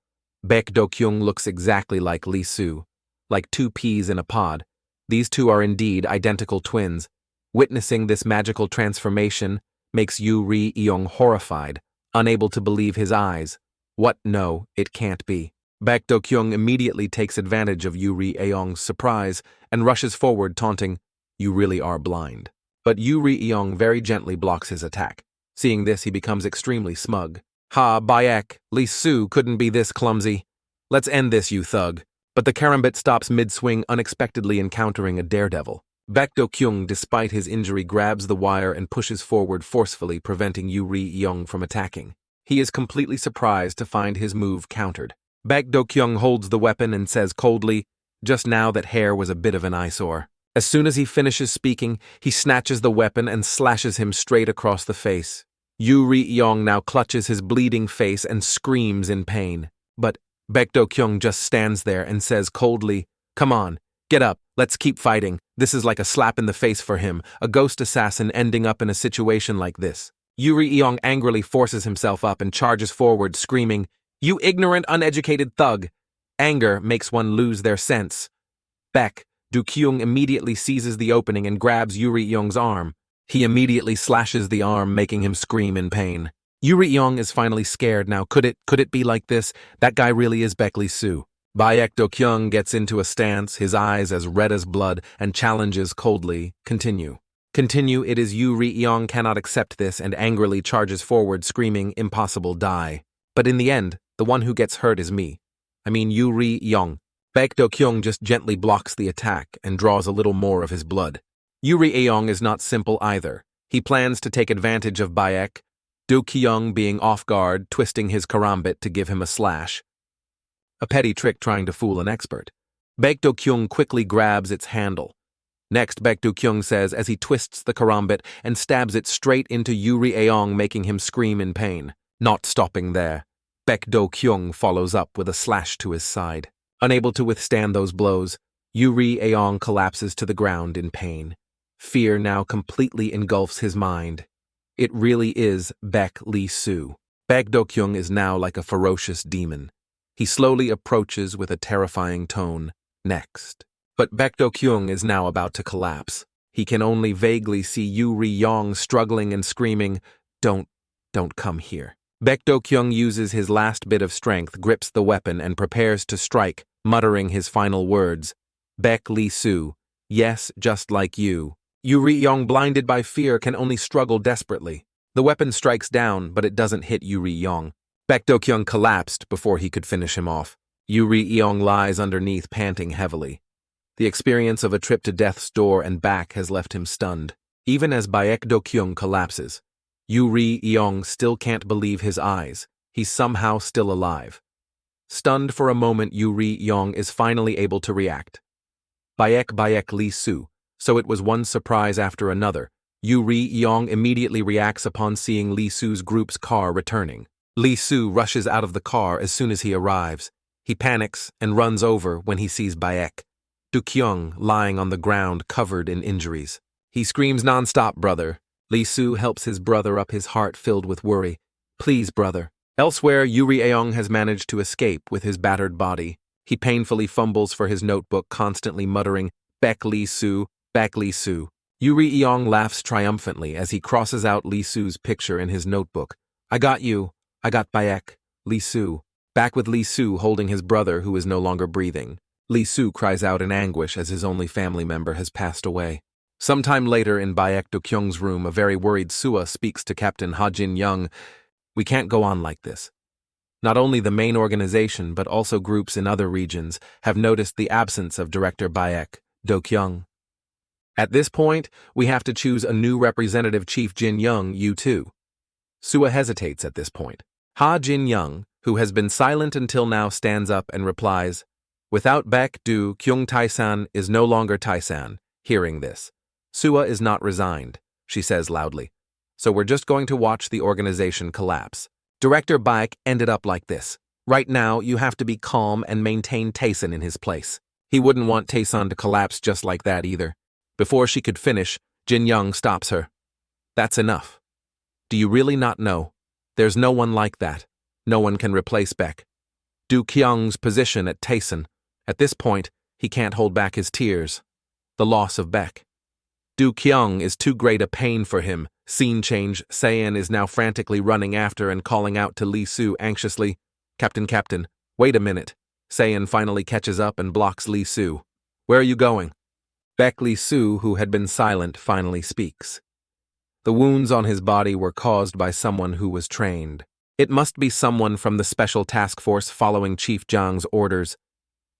Baek Do-kyung looks exactly like Lee Soo, like two peas in a pod. These two are indeed identical twins. Witnessing this magical transformation makes Yu Ri-yeong horrified, unable to believe his eyes. What? No, it can't be. Baek Do-kyung immediately takes advantage of Yu Ri-yeong's surprise and rushes forward, taunting, "You really are blind." But Yu Ri-yeong very gently blocks his attack. Seeing this, he becomes extremely smug. "Ha, Baek, Lee Soo couldn't be this clumsy. Let's end this, you thug." But the karambit stops mid-swing, unexpectedly encountering a daredevil. Baek Do-kyung, despite his injury, grabs the wire and pushes forward forcefully, preventing Yu Ri-yeong from attacking. He is completely surprised to find his move countered. Baek Do-kyung holds the weapon and says coldly, "Just now that hair was a bit of an eyesore." As soon as he finishes speaking, he snatches the weapon and slashes him straight across the face. Yu Ri-yeong now clutches his bleeding face and screams in pain. But Baek Do-kyung just stands there and says coldly, "Come on, get up, let's keep fighting." This is like a slap in the face for him, a ghost assassin ending up in a situation like this. Yu Ri-yeong angrily forces himself up and charges forward, screaming, "You ignorant, uneducated thug!" Anger makes one lose their sense. Baek Do-kyung immediately seizes the opening and grabs Yu Ri-yeong's arm. He immediately slashes the arm, making him scream in pain. Yu Ri-yeong is finally scared now. Could it be like this? That guy really is Baek Lee Soo. Baek Do-kyung gets into a stance, his eyes as red as blood, and challenges coldly, "Continue." "Continue." It is Yu Ri-yeong cannot accept this and angrily charges forward, screaming, "Impossible, die." But in the end, the one who gets hurt is me. I mean Yu Ri-yeong. Baek Do-kyung just gently blocks the attack and draws a little more of his blood. Yu Ri-yeong is not simple either. He plans to take advantage of Baek Do-kyung being off guard, twisting his karambit to give him a slash. A petty trick trying to fool an expert. Baek Do-kyung quickly grabs its handle. Next, Baek Do-kyung says as he twists the karambit and stabs it straight into Yu Ri-yeong, making him scream in pain. Not stopping there, Baek Do-kyung follows up with a slash to his side. Unable to withstand those blows, Yu Ri-yeong collapses to the ground in pain. Fear now completely engulfs his mind. It really is Baek Lee Soo. Baek Do-kyung is now like a ferocious demon. He slowly approaches with a terrifying tone, "Next." But Baek Do-kyung is now about to collapse. He can only vaguely see Yu Ri-yeong struggling and screaming, Don't come here." Baek Do-kyung uses his last bit of strength, grips the weapon, and prepares to strike, muttering his final words. "Baek Lee Soo, yes, just like you." Yu Ri-yeong, blinded by fear, can only struggle desperately. The weapon strikes down, but it doesn't hit Yu Ri-yeong. Baek Do-kyung collapsed before he could finish him off. Yu Ri-yeong lies underneath, panting heavily. The experience of a trip to death's door and back has left him stunned. Even as Baek Do-kyung collapses, Yu Ri-yeong still can't believe his eyes. He's somehow still alive. Stunned for a moment, Yu Ri-yeong is finally able to react. Baek Lee Soo. So it was one surprise after another. Yu Ri-yeong immediately reacts upon seeing Lee Soo's group's car returning. Lee Soo rushes out of the car as soon as he arrives. He panics and runs over when he sees Baek Do-kyung lying on the ground covered in injuries. He screams nonstop, "Brother." Lee Soo helps his brother up, his heart filled with worry. "Please, brother." Elsewhere, Yu Ri-yeong has managed to escape with his battered body. He painfully fumbles for his notebook, constantly muttering, "Baek Lee Soo, Baek Lee Soo." Yu Ri-yeong laughs triumphantly as he crosses out Lee Soo's picture in his notebook. "I got you. I got Baek Lee Soo." Back with Lee Soo holding his brother who is no longer breathing. Lee Soo cries out in anguish as his only family member has passed away. Sometime later in Baek Do-kyung's room, a very worried Sua speaks to Captain Ha Jin-young. "We can't go on like this. Not only the main organization, but also groups in other regions have noticed the absence of Director Baek Do-kyung. At this point, we have to choose a new representative, Chief Jin-young, you too." Sua hesitates at this point. Ha Jin-young, who has been silent until now, stands up and replies, "Without Baek Do-kyung, Tyson is no longer Tyson." Hearing this, Sua is not resigned, she says loudly. "So we're just going to watch the organization collapse. Director Baek ended up like this. Right now, you have to be calm and maintain Tyson in his place. He wouldn't want Tyson to collapse just like that either." Before she could finish, Jin-young stops her. "That's enough. Do you really not know? There's no one like that. No one can replace Baek Du Kyung's position at Tyson. At this point, he can't hold back his tears. The loss of Beck. Du Kyung is too great a pain for him. Scene change. Sayan is now frantically running after and calling out to Lee Soo anxiously. Captain, wait a minute. Sayan finally catches up and blocks Lee Soo. Where are you going? Beck Lee Soo, who had been silent, finally speaks. The wounds on his body were caused by someone who was trained. It must be someone from the Special Task Force following Chief Jang's orders.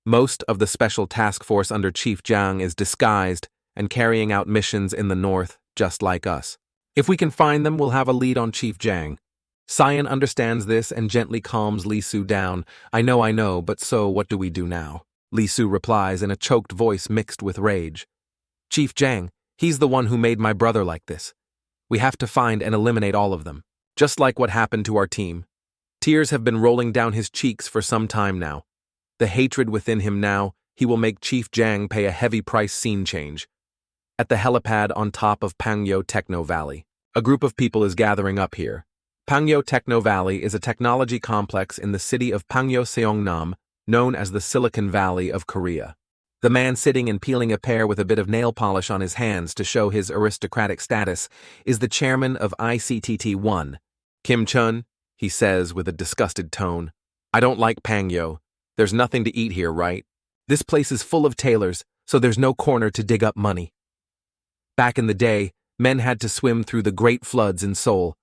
Most of the Special Task Force under Chief Jang is disguised and carrying out missions in the north, just like us. If we can find them, we'll have a lead on Chief Jang. Sayan understands this and gently calms Lee Soo down. I know, but so what do we do now? Lee Soo replies in a choked voice mixed with rage. Chief Jang, he's the one who made my brother like this. We have to find and eliminate all of them. Just like what happened to our team. Tears have been rolling down his cheeks for some time now. The hatred within him now, he will make Chief Jang pay a heavy price. Scene change. At the helipad on top of Pangyo Techno Valley. A group of people is gathering up here. Pangyo Techno Valley is a technology complex in the city of Pangyo Seongnam, known as the Silicon Valley of Korea. The man sitting and peeling a pear with a bit of nail polish on his hands to show his aristocratic status is the chairman of ICTT-1. Kim Chun, he says with a disgusted tone. I don't like Pangyo. There's nothing to eat here, right? This place is full of tailors, so there's no corner to dig up money. Back in the day, men had to swim through the great floods in Seoul.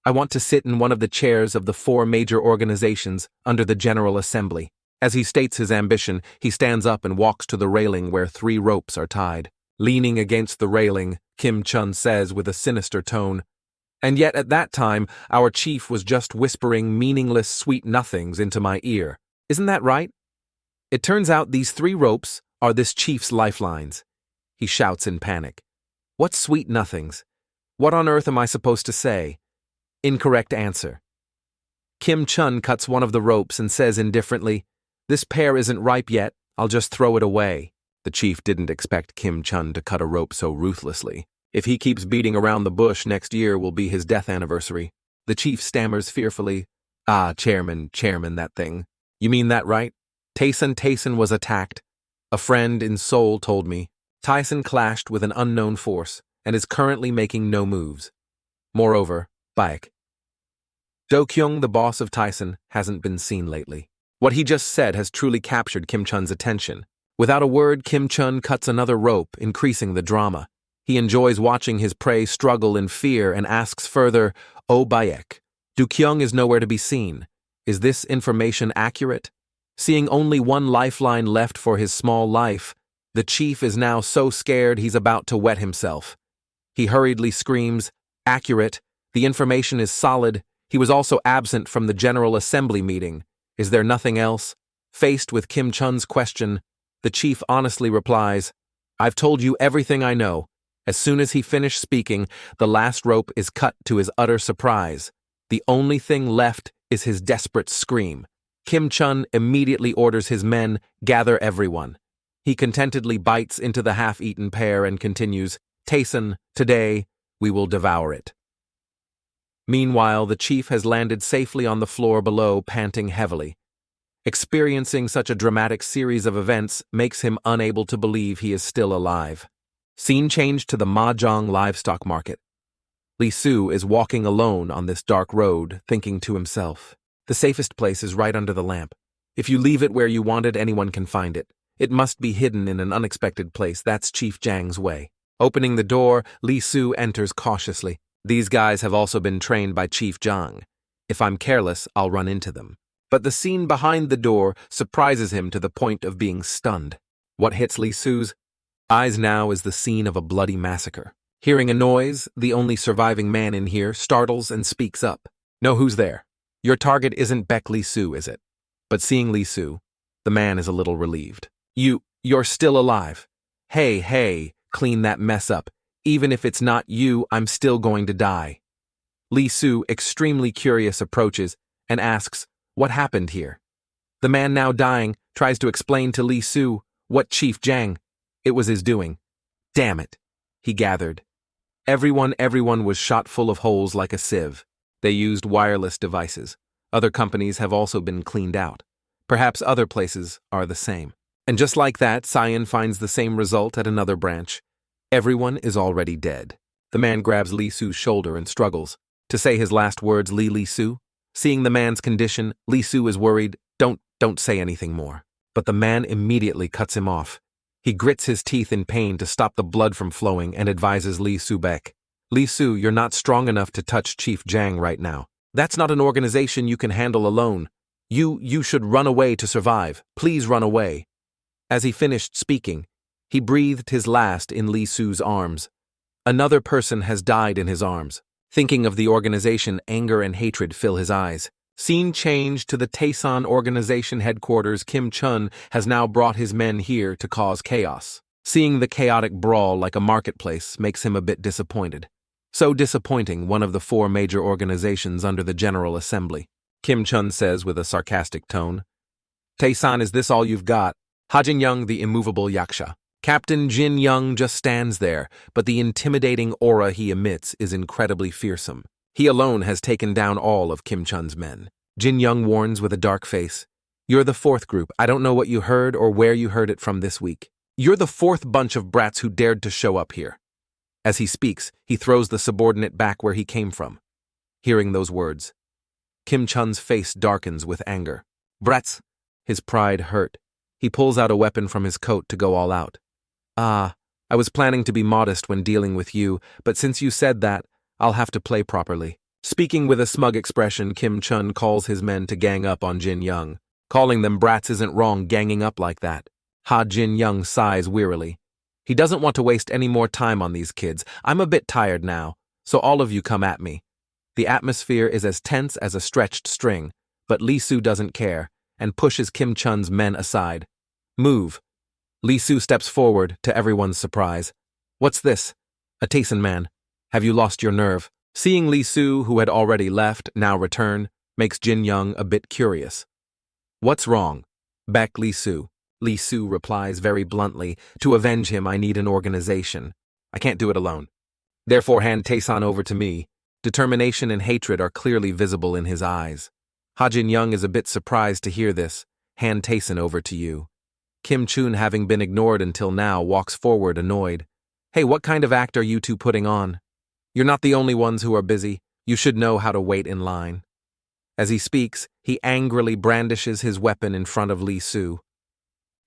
I want to sit in one of the chairs of the 4 major organizations under the General Assembly. As he states his ambition, he stands up and walks to the railing where 3 ropes are tied. Leaning against the railing, Kim Chun says with a sinister tone, and yet at that time, our chief was just whispering meaningless sweet nothings into my ear. Isn't that right? It turns out these 3 ropes are this chief's lifelines. He shouts in panic. What sweet nothings? What on earth am I supposed to say? Incorrect answer. Kim Chun cuts one of the ropes and says indifferently, This pear isn't ripe yet, I'll just throw it away. The chief didn't expect Kim Chun to cut a rope so ruthlessly. If he keeps beating around the bush, next year will be his death anniversary. The chief stammers fearfully, Chairman, that thing. You mean that right? Tyson was attacked. A friend in Seoul told me. Tyson clashed with an unknown force and is currently making no moves. Moreover, Baek. Do Kyung, the boss of Tyson, hasn't been seen lately. What he just said has truly captured Kim Chun's attention. Without a word, Kim Chun cuts another rope, increasing the drama. He enjoys watching his prey struggle in fear and asks further, Oh Baek, Do Kyung is nowhere to be seen. Is this information accurate? Seeing only one lifeline left for his small life, the chief is now so scared he's about to wet himself. He hurriedly screams, Accurate, the information is solid. He was also absent from the General Assembly meeting. Is there nothing else? Faced with Kim Chun's question, the chief honestly replies, I've told you everything I know. As soon as he finished speaking, the last rope is cut to his utter surprise. The only thing left is his desperate scream. Kim Chun immediately orders his men, gather everyone. He contentedly bites into the half-eaten pear and continues, Tyson, today, we will devour it. Meanwhile, the chief has landed safely on the floor below, panting heavily. Experiencing such a dramatic series of events makes him unable to believe he is still alive. Scene change to the Mahjong livestock market. Lee Soo is walking alone on this dark road, thinking to himself, the safest place is right under the lamp. If you leave it where you want it, anyone can find it. It must be hidden in an unexpected place. That's Chief Jang's way. Opening the door, Lee Soo enters cautiously. These guys have also been trained by Chief Jang. If I'm careless, I'll run into them. But the scene behind the door surprises him to the point of being stunned. What hits Lee Soo's eyes now is the scene of a bloody massacre. Hearing a noise, the only surviving man in here startles and speaks up. Know who's there? Your target isn't Beck Lee Soo, is it? But seeing Lee Soo, the man is a little relieved. You're still alive. Hey, clean that mess up. Even if it's not you, I'm still going to die. Lee Soo, extremely curious, approaches and asks, what happened here? The man now dying tries to explain to Lee Soo what Chief Jang. It was his doing. Damn it, he gathered. Everyone was shot full of holes like a sieve. They used wireless devices. Other companies have also been cleaned out. Perhaps other places are the same. And just like that, Cyan finds the same result at another branch. Everyone is already dead. The man grabs Li Su's shoulder and struggles to say his last words, Li Su. Seeing the man's condition, Li Su is worried. Don't say anything more. But the man immediately cuts him off. He grits his teeth in pain to stop the blood from flowing and advises Li Su back. Li Su, you're not strong enough to touch Chief Jang right now. That's not an organization you can handle alone. You should run away to survive. Please run away. As he finished speaking, he breathed his last in Li Su's arms. Another person has died in his arms. Thinking of the organization, anger and hatred fill his eyes. Scene change to the Tyson organization headquarters. Kim Chun has now brought his men here to cause chaos. Seeing the chaotic brawl like a marketplace makes him a bit disappointed. So disappointing, one of the 4 major organizations under the General Assembly. Kim Chun says with a sarcastic tone, Tyson, is this all you've got? Ha Jin Young, the immovable yaksha. Captain Jin Young just stands there, but the intimidating aura he emits is incredibly fearsome. He alone has taken down all of Kim Chun's men. Jin Young warns with a dark face, You're the 4th group. I don't know what you heard or where you heard it from this week. You're the 4th bunch of brats who dared to show up here. As he speaks, he throws the subordinate back where he came from. Hearing those words, Kim Chun's face darkens with anger. Brats! His pride hurt. He pulls out a weapon from his coat to go all out. I was planning to be modest when dealing with you, but since you said that, I'll have to play properly. Speaking with a smug expression, Kim Chun calls his men to gang up on Jin Young. Calling them brats isn't wrong, ganging up like that. Ha Jin Young sighs wearily. He doesn't want to waste any more time on these kids. I'm a bit tired now, so all of you come at me. The atmosphere is as tense as a stretched string, but Li Su doesn't care and pushes Kim Chun's men aside. Move. Li Su steps forward, to everyone's surprise. What's this? A Tyson man. Have you lost your nerve? Seeing Li Su, who had already left, now return, makes Jin Young a bit curious. What's wrong? Back Li Su. Li Su replies very bluntly, to avenge him I need an organization. I can't do it alone. Therefore hand Tyson over to me. Determination and hatred are clearly visible in his eyes. Ha Jin Young is a bit surprised to hear this. Hand Tyson over to you. Kim Chun, having been ignored until now, walks forward annoyed. Hey, what kind of act are you two putting on? You're not the only ones who are busy. You should know how to wait in line. As he speaks, he angrily brandishes his weapon in front of Li Su.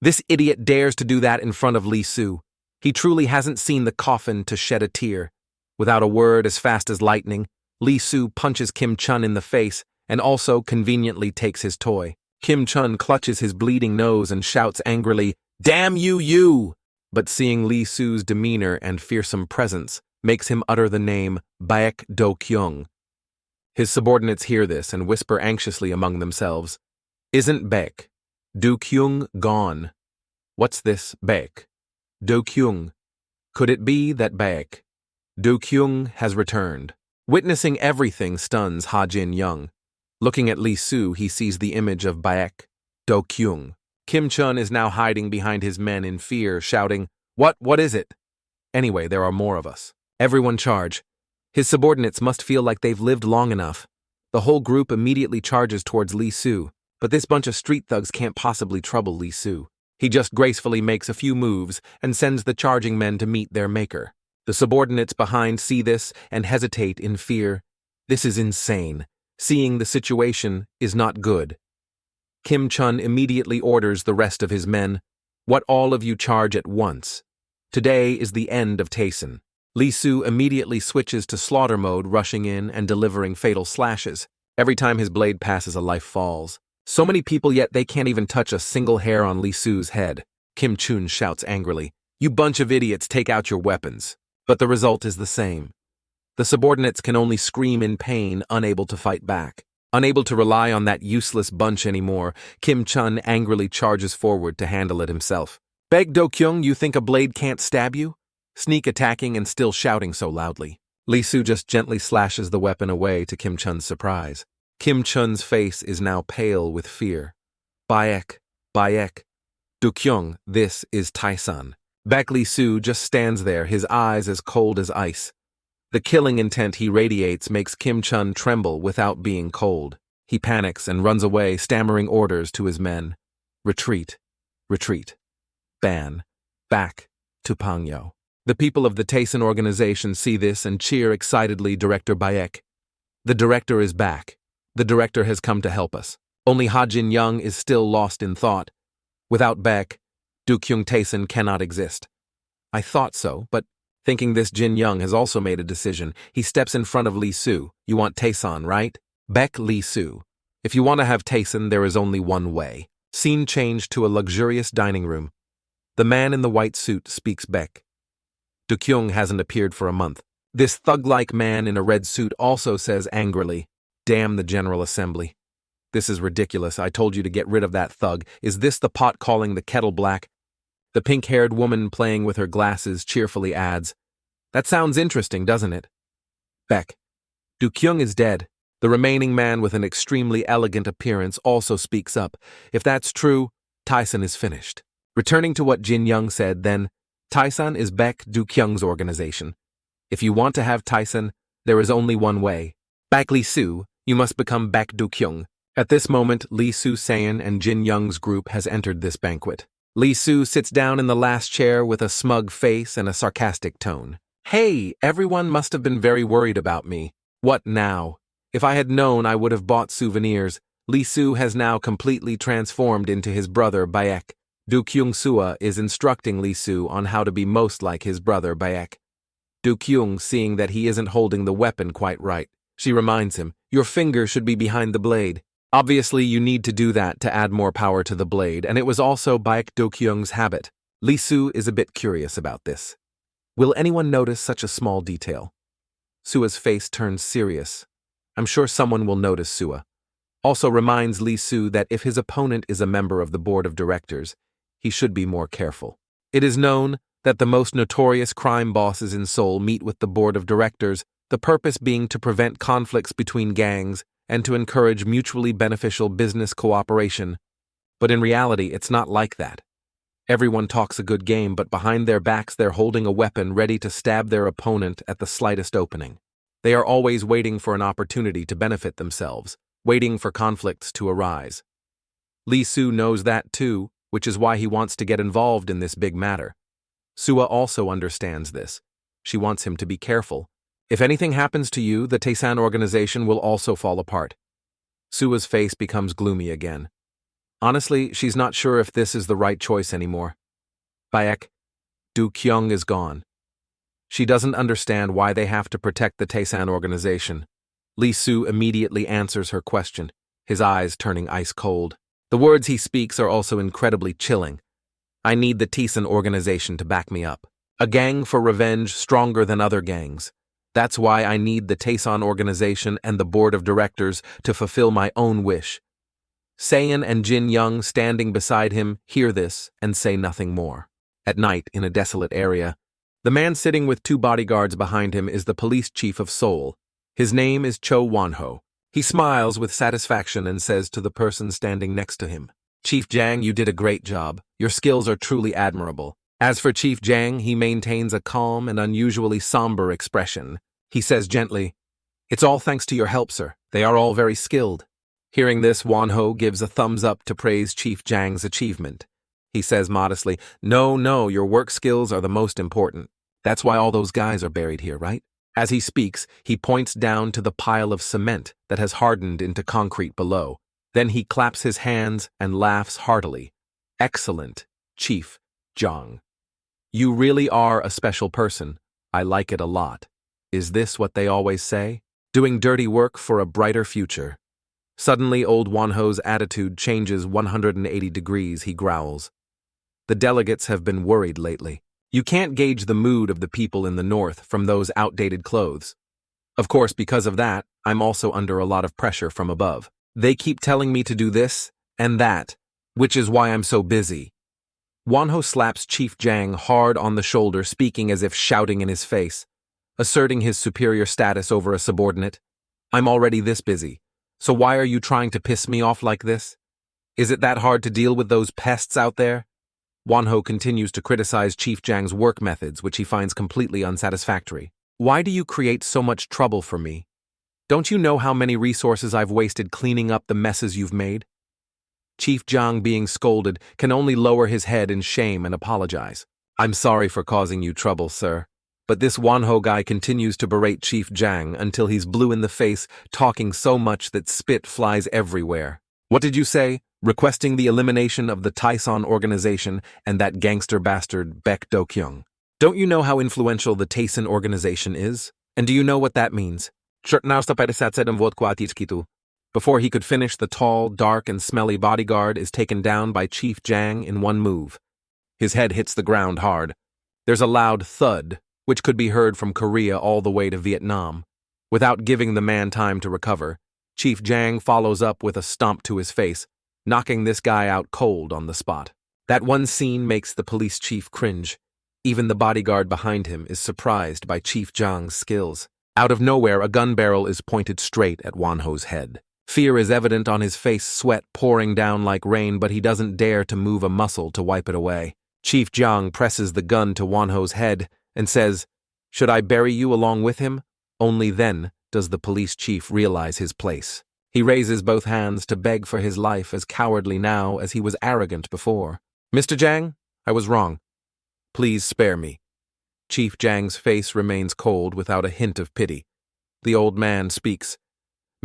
This idiot dares to do that in front of Li Su. He truly hasn't seen the coffin to shed a tear. Without a word, as fast as lightning, Li Su punches Kim Chun in the face and also conveniently takes his toy. Kim Chun clutches his bleeding nose and shouts angrily, Damn you! But seeing Li Su's demeanor and fearsome presence makes him utter the name Baek Do Kyung. His subordinates hear this and whisper anxiously among themselves, Isn't Baek Do Kyung gone? What's this Baek Do Kyung? Could it be that Baek Do Kyung has returned? Witnessing everything stuns Ha Jin Young. Looking at Li Su, he sees the image of Baek Do Kyung. Kim Chun is now hiding behind his men in fear, shouting, What is it? Anyway, there are more of us. Everyone charge. His subordinates must feel like they've lived long enough. The whole group immediately charges towards Li Su, but this bunch of street thugs can't possibly trouble Li Su. He just gracefully makes a few moves and sends the charging men to meet their maker. The subordinates behind see this and hesitate in fear. This is insane. Seeing the situation is not good. Kim Chun immediately orders the rest of his men, What all of you charge at once. Today is the end of Tyson. Li Su immediately switches to slaughter mode, rushing in and delivering fatal slashes. Every time his blade passes, a life falls. So many people, yet they can't even touch a single hair on Li Su's head. Kim Chun shouts angrily, You bunch of idiots, take out your weapons. But the result is the same. The subordinates can only scream in pain, unable to fight back. Unable to rely on that useless bunch anymore, Kim Chun angrily charges forward to handle it himself. Baek Do Kyung, you think a blade can't stab you? Sneak attacking and still shouting so loudly. Li Su just gently slashes the weapon away to Kim Chun's surprise. Kim Chun's face is now pale with fear. Baek Do Kyung, this is Tyson. Baek Li Su just stands there, his eyes as cold as ice. The killing intent he radiates makes Kim Chun tremble without being cold. He panics and runs away, stammering orders to his men. Retreat. Retreat. Ban. Back to Pangyo. The people of the Tyson organization see this and cheer excitedly Director Bayek. The director is back. The director has come to help us. Only Ha-Jin Young is still lost in thought. Without Baek, Du-kyung Tyson cannot exist. I thought so, but thinking this Jin Young has also made a decision, he steps in front of Lee Soo. You want Tyson, right? Baek Lee Soo. If you want to have Tyson, there is only one way. Scene changed to a luxurious dining room. The man in the white suit speaks Baek. Du-kyung hasn't appeared for a month. This thug-like man in a red suit also says angrily, "Damn the General Assembly. This is ridiculous. I told you to get rid of that thug. Is this the pot calling the kettle black?" The pink-haired woman playing with her glasses cheerfully adds, "That sounds interesting, doesn't it?" Baek. Du-kyung is dead. The remaining man with an extremely elegant appearance also speaks up. If that's true, Tyson is finished. Returning to what Jin Young said, then, Tyson is Baek Du-kyung's organization. If you want to have Tyson, there is only one way. Baek Lee Soo, you must become Baek Du-kyung. At this moment, Lee Soo Sayan and Jin Young's group has entered this banquet. Lee Soo sits down in the last chair with a smug face and a sarcastic tone. Hey, everyone must have been very worried about me. What now? If I had known, I would have bought souvenirs. Lee Soo has now completely transformed into his brother Baek. Du-kyung Sua is instructing Lee Soo on how to be most like his brother Baek. Du-kyung, seeing that he isn't holding the weapon quite right, she reminds him, "Your finger should be behind the blade." Obviously, you need to do that to add more power to the blade, and it was also Baek Du-kyung's habit. Lee Soo is a bit curious about this. Will anyone notice such a small detail? Sua's face turns serious. I'm sure someone will notice Sua. Also reminds Lee Soo that if his opponent is a member of the board of directors, he should be more careful. It is known that the most notorious crime bosses in Seoul meet with the board of directors, the purpose being to prevent conflicts between gangs and to encourage mutually beneficial business cooperation. But in reality, it's not like that. Everyone talks a good game, but behind their backs they're holding a weapon ready to stab their opponent at the slightest opening. They are always waiting for an opportunity to benefit themselves, waiting for conflicts to arise. Lee Soo knows that too, which is why he wants to get involved in this big matter. Sua also understands this. She wants him to be careful. If anything happens to you, the Tyson organization will also fall apart. Sua's face becomes gloomy again. Honestly, she's not sure if this is the right choice anymore. Baek, Du-kyung is gone. She doesn't understand why they have to protect the Tyson organization. Lee Soo immediately answers her question, his eyes turning ice cold. The words he speaks are also incredibly chilling. I need the Tyson organization to back me up. A gang for revenge stronger than other gangs. That's why I need the Tyson organization and the board of directors to fulfill my own wish. Sayan and Jin Young, standing beside him, hear this and say nothing more. At night, in a desolate area, the man sitting with 2 bodyguards behind him is the police chief of Seoul. His name is Cho Won-ho. He smiles with satisfaction and says to the person standing next to him, "Chief Jang, you did a great job. Your skills are truly admirable." As for Chief Jang, he maintains a calm and unusually somber expression. He says gently, "It's all thanks to your help, sir. They are all very skilled." Hearing this, Won-ho gives a thumbs up to praise Chief Jang's achievement. He says modestly, No, your work skills are the most important. That's why all those guys are buried here, right?" As he speaks, he points down to the pile of cement that has hardened into concrete below. Then he claps his hands and laughs heartily. "Excellent, Chief Jang. You really are a special person. I like it a lot. Is this what they always say? Doing dirty work for a brighter future." Suddenly, old Won-ho's attitude changes 180 degrees, he growls. The delegates have been worried lately. You can't gauge the mood of the people in the north from those outdated clothes. Of course, because of that, I'm also under a lot of pressure from above. They keep telling me to do this and that, which is why I'm so busy. Won-ho slaps Chief Jang hard on the shoulder, speaking as if shouting in his face, asserting his superior status over a subordinate. "I'm already this busy, so why are you trying to piss me off like this? Is it that hard to deal with those pests out there?" Won-ho continues to criticize Chief Jang's work methods, which he finds completely unsatisfactory. "Why do you create so much trouble for me? Don't you know how many resources I've wasted cleaning up the messes you've made? Chief Jang, being scolded, can only lower his head in shame and apologize. I'm sorry for causing you trouble, sir. But this Wanho guy continues to berate Chief Jang until he's blue in the face, talking so much that spit flies everywhere. What did you say? Requesting the elimination of the Tyson organization and that gangster bastard Baek Do-kyung. Don't you know how influential the Tyson organization is? And do you know what that means? Before he could finish, the tall, dark, and smelly bodyguard is taken down by Chief Jang in one move. His head hits the ground hard. There's a loud thud, which could be heard from Korea all the way to Vietnam. Without giving the man time to recover, Chief Jang follows up with a stomp to his face, knocking this guy out cold on the spot. That one scene makes the police chief cringe. Even the bodyguard behind him is surprised by Chief Jang's skills. Out of nowhere, a gun barrel is pointed straight at Wanho's head. Fear is evident on his face, sweat pouring down like rain, but he doesn't dare to move a muscle to wipe it away. Chief Jang presses the gun to Wanho's head and says, "Should I bury you along with him?" Only then does the police chief realize his place. He raises both hands to beg for his life, as cowardly now as he was arrogant before. "Mr. Jang, I was wrong. Please spare me." Chief Jang's face remains cold without a hint of pity. The old man speaks.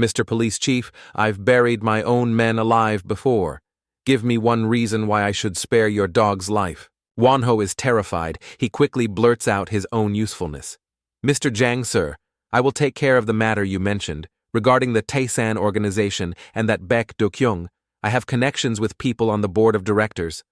"Mr. Police Chief, I've buried my own men alive before. Give me one reason why I should spare your dog's life." Wanho is terrified. He quickly blurts out his own usefulness. "Mr. Jang, sir, I will take care of the matter you mentioned. Regarding the Tyson organization and that Baek Do-kyung, I have connections with people on the board of directors."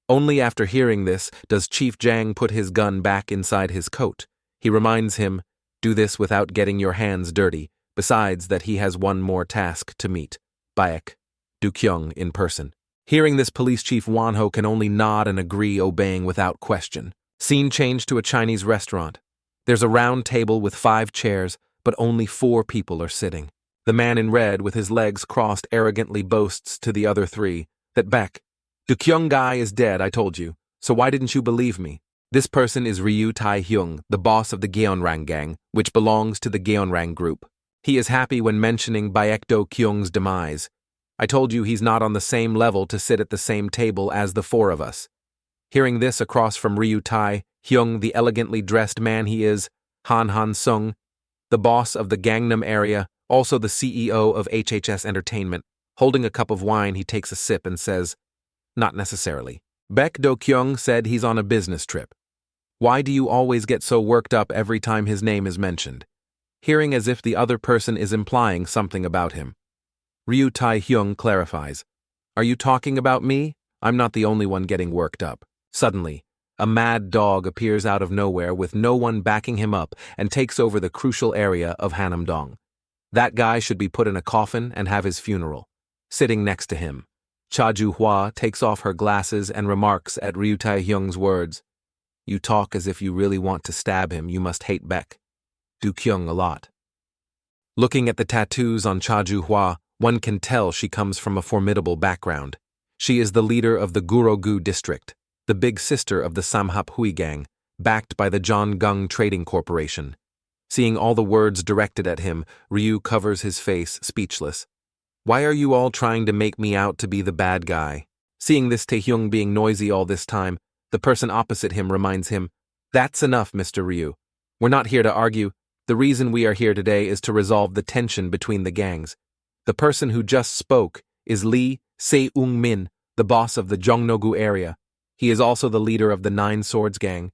Only after hearing this does Chief Jang put his gun back inside his coat. He reminds him, "Do this without getting your hands dirty," besides that he has one more task to meet, Baek Do-kyung in person. Hearing this, Police Chief Wanho can only nod and agree, obeying without question. Scene changed to a Chinese restaurant. There's a round table with 5 chairs, but only 4 people are sitting. The man in red, with his legs crossed, arrogantly boasts to the other 3 that Baek Do-kyung guy is dead, I told you, so why didn't you believe me? This person is Ryu Tae-hyung, the boss of the Gyeonrang gang, which belongs to the Gyeonrang group. He is happy when mentioning Baek Do-kyung's demise. I told you he's not on the same level to sit at the same table as the 4 of us. Hearing this across from Ryu Tae-hyung, the elegantly dressed man he is, Han Sung, the boss of the Gangnam area, also the CEO of HHS Entertainment. Holding a cup of wine, he takes a sip and says, "Not necessarily. Baek Do-kyung said he's on a business trip. Why do you always get so worked up every time his name is mentioned?" Hearing as if the other person is implying something about him. Ryu Tae-hyung clarifies, "Are you talking about me? I'm not the only one getting worked up." Suddenly, a mad dog appears out of nowhere with no one backing him up and takes over the crucial area of Hanam-dong. That guy should be put in a coffin and have his funeral. Sitting next to him, Cha Ju-hwa takes off her glasses and remarks at Ryu Tae-hyung's words, "You talk as if you really want to stab him. You must hate Baek Do-kyung a lot." Looking at the tattoos on Cha Ju-hwa, one can tell she comes from a formidable background. She is the leader of the Gurogu district, the big sister of the Samhap Hui gang, backed by the Jeongung Trading Corporation. Seeing all the words directed at him, Ryu covers his face, speechless. "Why are you all trying to make me out to be the bad guy?" Seeing this Tae-hyung being noisy all this time, the person opposite him reminds him, "That's enough, Mr. Ryu. We're not here to argue. The reason we are here today is to resolve the tension between the gangs. The person who just spoke is Lee Se-ung-min, the boss of the Jongno-gu area. He is also the leader of the Nine Swords gang."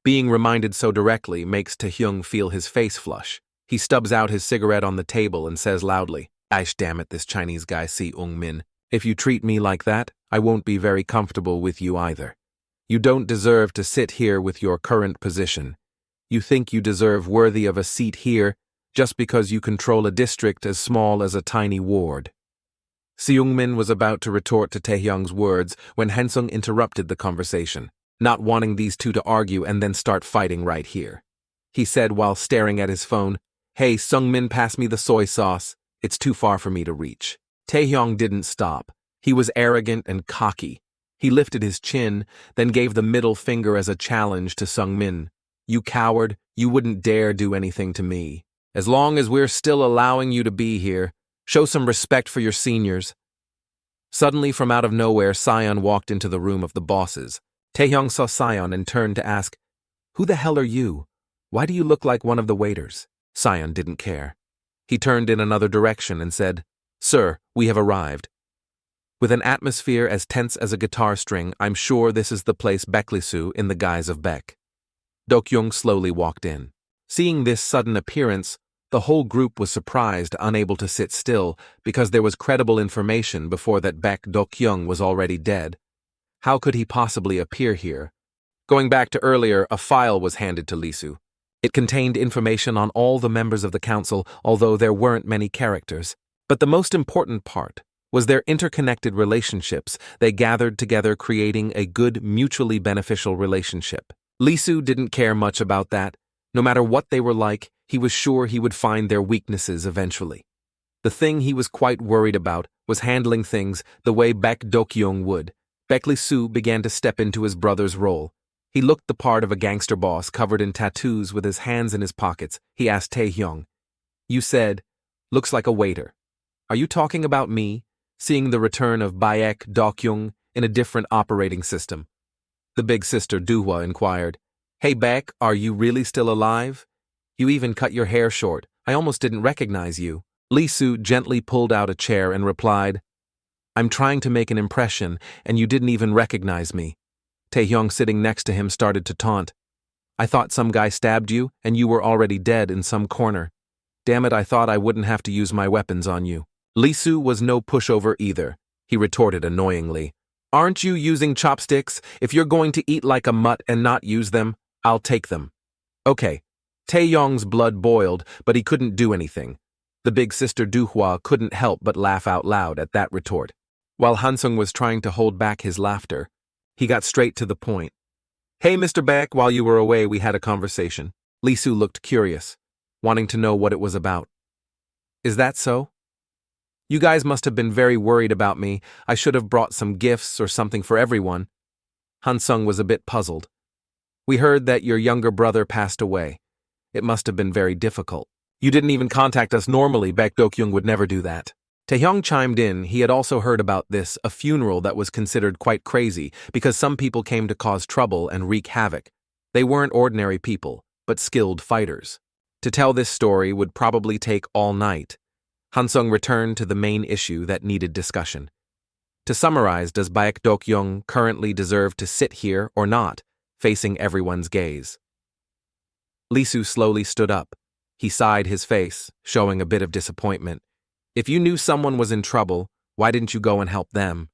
Being reminded so directly makes Tae-hyung feel his face flush. He stubs out his cigarette on the table and says loudly, "Aish, damn it, this Chinese guy Se-ung-min. If you treat me like that, I won't be very comfortable with you either. You don't deserve to sit here with your current position. You think you deserve worthy of a seat here just because you control a district as small as a tiny ward." Se-ung-min was about to retort to Tae-hyung's words when Hansung interrupted the conversation, not wanting these two to argue and then start fighting right here. He said while staring at his phone, "Hey, Sung-min, pass me the soy sauce. It's too far for me to reach." Tae-hyung didn't stop. He was arrogant and cocky. He lifted his chin, then gave the middle finger as a challenge to Sung-min. "You coward, you wouldn't dare do anything to me." As long as we're still allowing you to be here, show some respect for your seniors. Suddenly, from out of nowhere, Sion walked into the room of the bosses. Taehyung saw Sion and turned to ask, "Who the hell are you? Why do you look like one of the waiters?" Sion didn't care. He turned in another direction and said, "Sir, we have arrived." With an atmosphere as tense as a guitar string, I'm sure this is the place Baeklisu in the guise of Baek. Dokyung slowly walked in. Seeing this sudden appearance, the whole group was surprised, unable to sit still, because there was credible information before that Baek Dokyung was already dead. How could he possibly appear here? Going back to earlier, a file was handed to Lisu. It contained information on all the members of the council, although there weren't many characters. But the most important part was their interconnected relationships. They gathered together, creating a good, mutually beneficial relationship. Lisu didn't care much about that. No matter what they were like, he was sure he would find their weaknesses eventually. The thing he was quite worried about was handling things the way Baek Dokyung would. Baeklisu began to step into his brother's role. He looked the part of a gangster boss covered in tattoos with his hands in his pockets. He asked Taehyung, "You said, looks like a waiter. Are you talking about me, seeing the return of Baek Dokyung in a different operating system?" The big sister Duhwa inquired, "Hey Baek, are you really still alive? You even cut your hair short. I almost didn't recognize you." Lisu gently pulled out a chair and replied, "I'm trying to make an impression, and you didn't even recognize me." Taehyung, sitting next to him, started to taunt. "I thought some guy stabbed you, and you were already dead in some corner. Damn it, I thought I wouldn't have to use my weapons on you." Lisu was no pushover either. He retorted annoyingly, "Aren't you using chopsticks? If you're going to eat like a mutt and not use them, I'll take them." Okay. Taehyung's blood boiled, but he couldn't do anything. The big sister Duhwa couldn't help but laugh out loud at that retort. While Hansung was trying to hold back his laughter, he got straight to the point. "Hey, Mr. Baek, while you were away, we had a conversation." Lisu looked curious, wanting to know what it was about. "Is that so? You guys must have been very worried about me. I should have brought some gifts or something for everyone." Hansung was a bit puzzled. "We heard that your younger brother passed away. It must have been very difficult. You didn't even contact us normally. Baek Dokyung would never do that." Taehyung chimed in. He had also heard about this, a funeral that was considered quite crazy because some people came to cause trouble and wreak havoc. They weren't ordinary people, but skilled fighters. To tell this story would probably take all night. Hansung returned to the main issue that needed discussion. To summarize, does Baek Dokyung currently deserve to sit here or not, facing everyone's gaze? Lisu slowly stood up. He sighed his face, showing a bit of disappointment. "If you knew someone was in trouble, why didn't you go and help them?"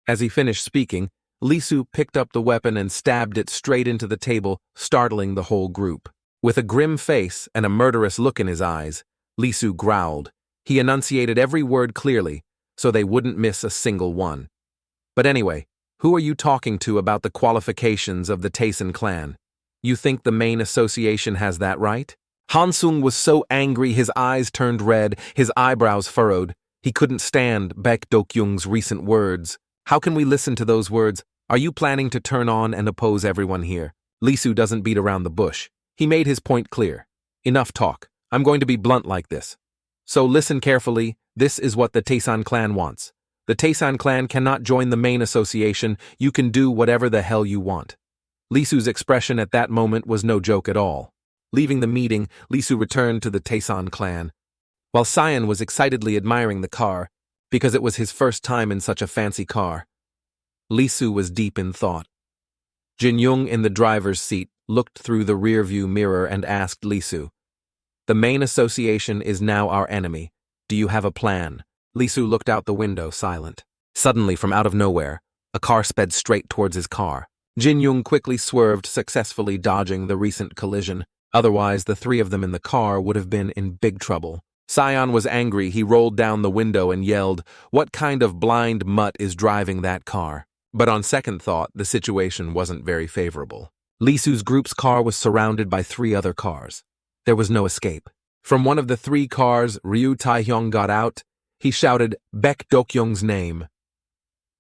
As he finished speaking, Lisu picked up the weapon and stabbed it straight into the table, startling the whole group. With a grim face and a murderous look in his eyes, Lisu growled. He enunciated every word clearly, so they wouldn't miss a single one. "But anyway, who are you talking to about the qualifications of the Tyson clan? You think the main association has that right?" Hansung was so angry his eyes turned red, his eyebrows furrowed. He couldn't stand Baek Dokyung's recent words. "How can we listen to those words? Are you planning to turn on and oppose everyone here?" Lisu doesn't beat around the bush. He made his point clear. "Enough talk. I'm going to be blunt like this. So listen carefully. This is what the Tyson clan wants. The Tyson clan cannot join the main association. You can do whatever the hell you want." Lisu's expression at that moment was no joke at all. Leaving the meeting, Lisu returned to the Tyson clan. While Sion was excitedly admiring the car, because it was his first time in such a fancy car, Lisu was deep in thought. Jin-young in the driver's seat looked through the rearview mirror and asked Lisu, "The main association is now our enemy. Do you have a plan?" Lisu looked out the window, silent. Suddenly, from out of nowhere, a car sped straight towards his car. Jin-young quickly swerved, successfully dodging the recent collision. Otherwise, the three of them in the car would have been in big trouble. Sion was angry. He rolled down the window and yelled, "What kind of blind mutt is driving that car?" But on second thought, the situation wasn't very favorable. Lisu's group's car was surrounded by three other cars. There was no escape. From one of the three cars, Ryu Taehyung got out. He shouted Baek Dokyung's name.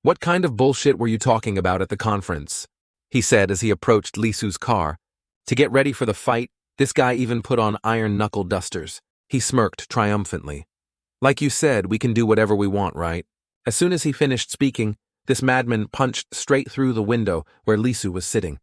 "What kind of bullshit were you talking about at the conference?" he said as he approached Lisu's car. To get ready for the fight, This guy even put on iron knuckle dusters. He smirked triumphantly. Like you said, we can do whatever we want, right? As soon as he finished speaking, this madman punched straight through the window where Lisu was sitting.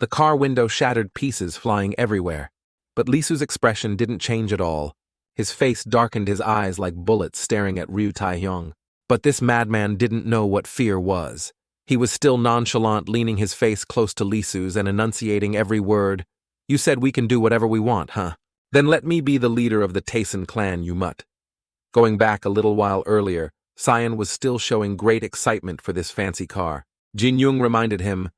The car window shattered, pieces flying everywhere. But Lisu's expression didn't change at all. His face darkened, his eyes like bullets staring at Ryu Taehyung. But this madman didn't know what fear was. He was still nonchalant, leaning his face close to Lisu's and enunciating every word. You said we can do whatever we want, huh? Then let me be the leader of the Tyson clan, you mutt. Going back a little while earlier, Cyan was still showing great excitement for this fancy car. Jin Young reminded him,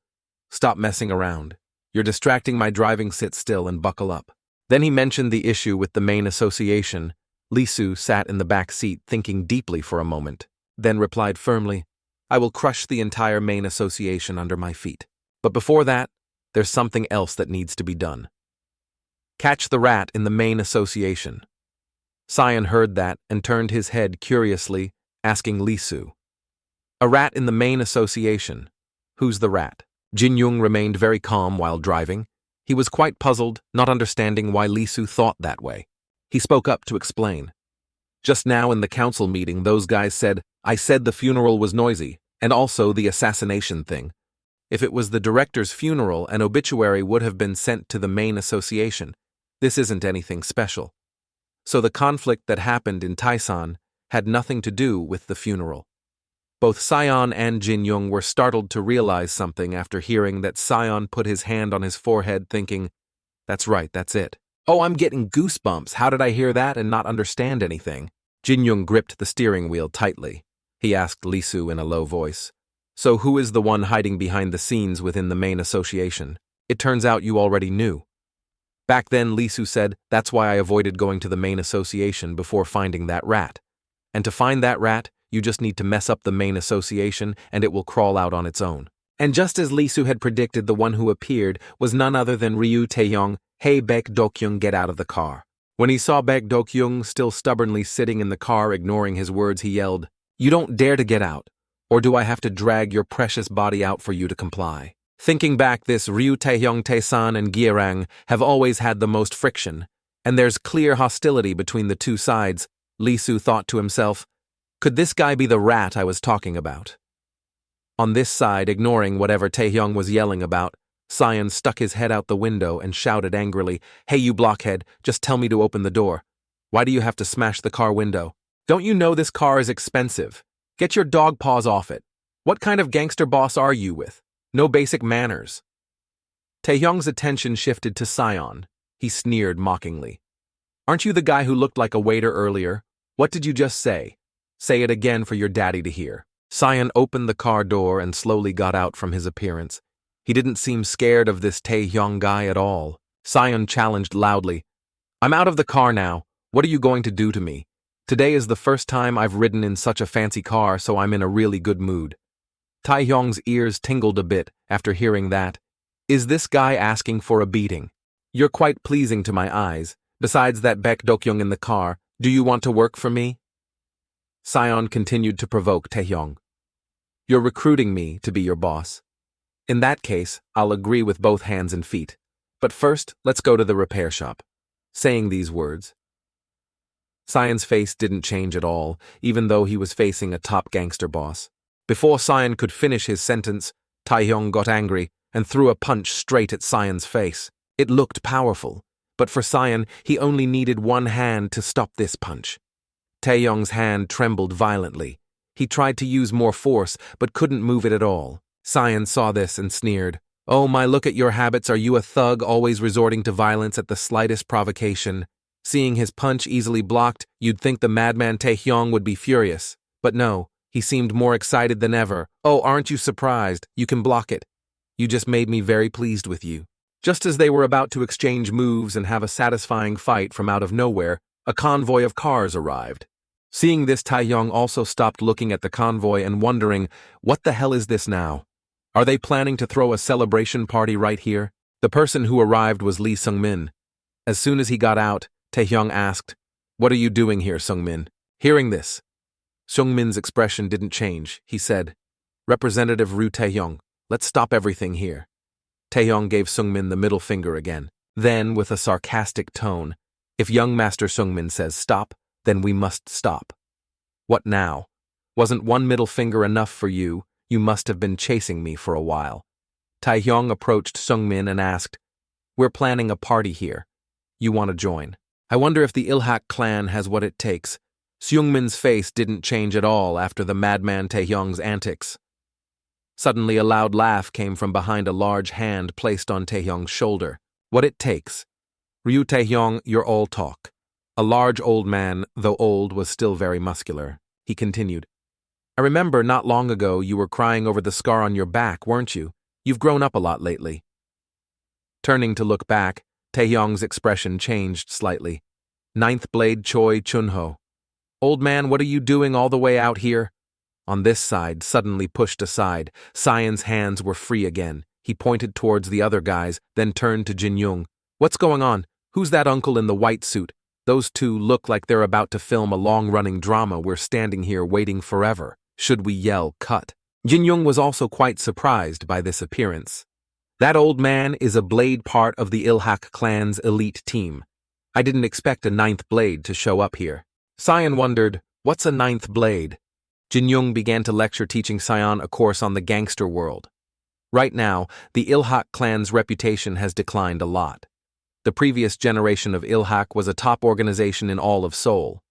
"Stop messing around. You're distracting my driving, sit still and buckle up." Then he mentioned the issue with the main association. Lisu sat in the back seat thinking deeply for a moment, then replied firmly, "I will crush the entire main association under my feet. But before that, there's something else that needs to be done. Catch the rat in the main association." Cyan heard that and turned his head curiously, asking Lisu, "A rat in the main association? Who's the rat?" Jin Young remained very calm while driving. He was quite puzzled, not understanding why Lisu thought that way. He spoke up to explain. "Just now in the council meeting, those guys said, I said the funeral was noisy, and also the assassination thing. If it was the director's funeral, an obituary would have been sent to the main association. This isn't anything special. So the conflict that happened in Tyson had nothing to do with the funeral." Both Cyan and Jin Young were startled to realize something after hearing that. Cyan put his hand on his forehead thinking, "That's right, that's it. Oh, I'm getting goosebumps. How did I hear that and not understand anything?" Jin Young gripped the steering wheel tightly. He asked Lisu in a low voice, "So who is the one hiding behind the scenes within the main association? It turns out you already knew." Back then, Lisu said, "That's why I avoided going to the main association before finding that rat. And to find that rat, you just need to mess up the main association and it will crawl out on its own." And just as Lisu had predicted, the one who appeared was none other than Ryu Taehyung. "Hey, Baek Dokyung, get out of the car." When he saw Baek Dokyung still stubbornly sitting in the car ignoring his words, he yelled, "You don't dare to get out, or do I have to drag your precious body out for you to comply?" Thinking back, this Ryu Taehyung, Taesan, and Gyeorang have always had the most friction, and there's clear hostility between the two sides. Lisu thought to himself, could this guy be the rat I was talking about? On this side, ignoring whatever Taehyung was yelling about, Cyan stuck his head out the window and shouted angrily, "Hey, you blockhead, just tell me to open the door. Why do you have to smash the car window? Don't you know this car is expensive? Get your dog paws off it. What kind of gangster boss are you with? No basic manners." Taehyung's attention shifted to Cyan. He sneered mockingly. "Aren't you the guy who looked like a waiter earlier? What did you just say? Say it again for your daddy to hear." Cyan opened the car door and slowly got out from his appearance. He didn't seem scared of this Taehyung guy at all. Cyan challenged loudly, "I'm out of the car now. What are you going to do to me? Today is the first time I've ridden in such a fancy car, so I'm in a really good mood." Taehyung's ears tingled a bit after hearing that. Is this guy asking for a beating? "You're quite pleasing to my eyes. Besides that Baek Dokyung in the car, do you want to work for me?" Cyan continued to provoke Taehyung. "You're recruiting me to be your boss. In that case, I'll agree with both hands and feet. But first, let's go to the repair shop." Saying these words, Cyan's face didn't change at all, even though he was facing a top gangster boss. Before Cyan could finish his sentence, Taehyung got angry and threw a punch straight at Cyan's face. It looked powerful, but for Cyan, he only needed one hand to stop this punch. Taehyung's hand trembled violently. He tried to use more force, but couldn't move it at all. Cyan saw this and sneered. "Oh my, look at your habits. Are you a thug, always resorting to violence at the slightest provocation?" Seeing his punch easily blocked, you'd think the madman Taehyung would be furious. But no, he seemed more excited than ever. "Oh, aren't you surprised? You can block it. You just made me very pleased with you." Just as they were about to exchange moves and have a satisfying fight, from out of nowhere, a convoy of cars arrived. Seeing this, Taehyung also stopped looking at the convoy and wondering, what the hell is this now? Are they planning to throw a celebration party right here? The person who arrived was Lee Sung-min. As soon as he got out, Taehyung asked, "What are you doing here, Sung-min?" Hearing this, Sung-min's expression didn't change. He said, "Representative Ryu Taehyung, let's stop everything here." Taehyung gave Sung-min the middle finger again. Then, with a sarcastic tone, "If young Master Sungmin says stop, then we must stop. What now? Wasn't one middle finger enough for you? You must have been chasing me for a while." Taehyung approached Sungmin and asked, "We're planning a party here. You want to join? I wonder if the Ilhack clan has what it takes." Seungmin's face didn't change at all after the madman Taehyung's antics. Suddenly a loud laugh came from behind a large hand placed on Taehyung's shoulder. "What it takes? Ryu Taehyung, you're all talk." A large old man, though old, was still very muscular. He continued, "I remember not long ago you were crying over the scar on your back, weren't you? You've grown up a lot lately." Turning to look back, Taehyung's expression changed slightly. "Ninth Blade Choi Chunho. Old man, what are you doing all the way out here?" On this side, suddenly pushed aside, Sion's hands were free again. He pointed towards the other guys, then turned to Jin Young. "What's going on? Who's that uncle in the white suit? Those two look like they're about to film a long-running drama. We're standing here waiting forever. Should we yell, 'Cut'?" Jin Young was also quite surprised by this appearance. "That old man is a blade part of the Ilhack clan's elite team. I didn't expect a ninth blade to show up here." Sion wondered, "What's a ninth blade?" Jin Young began to lecture, teaching Sion a course on the gangster world. Right now, the Ilhack clan's reputation has declined a lot. The previous generation of Ilhack was a top organization in all of Seoul.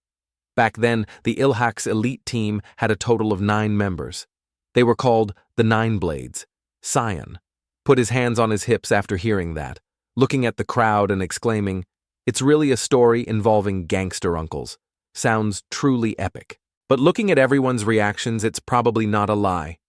Back then, the Ilhack's elite team had a total of 9 members. They were called the Nine Blades. Sion put his hands on his hips after hearing that, looking at the crowd and exclaiming, "It's really a story involving gangster uncles. Sounds truly epic." But looking at everyone's reactions, it's probably not a lie.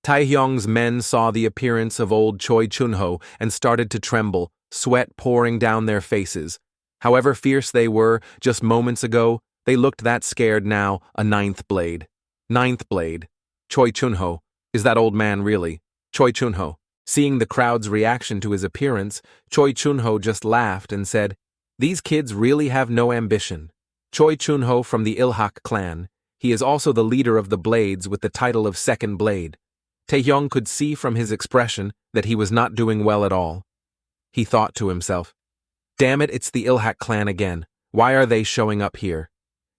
Taehyung's men saw the appearance of old Choi Chunho and started to tremble, sweat pouring down their faces. However fierce they were just moments ago, they looked that scared now. A ninth blade. Ninth blade. Choi Chunho. Is that old man really? Choi Chunho. Seeing the crowd's reaction to his appearance, Choi Chunho just laughed and said, "These kids really have no ambition." Choi Chunho from the Ilhack clan. He is also the leader of the Blades with the title of Second Blade. Taehyung could see from his expression that he was not doing well at all. He thought to himself, "Damn it, it's the Ilhack clan again. Why are they showing up here?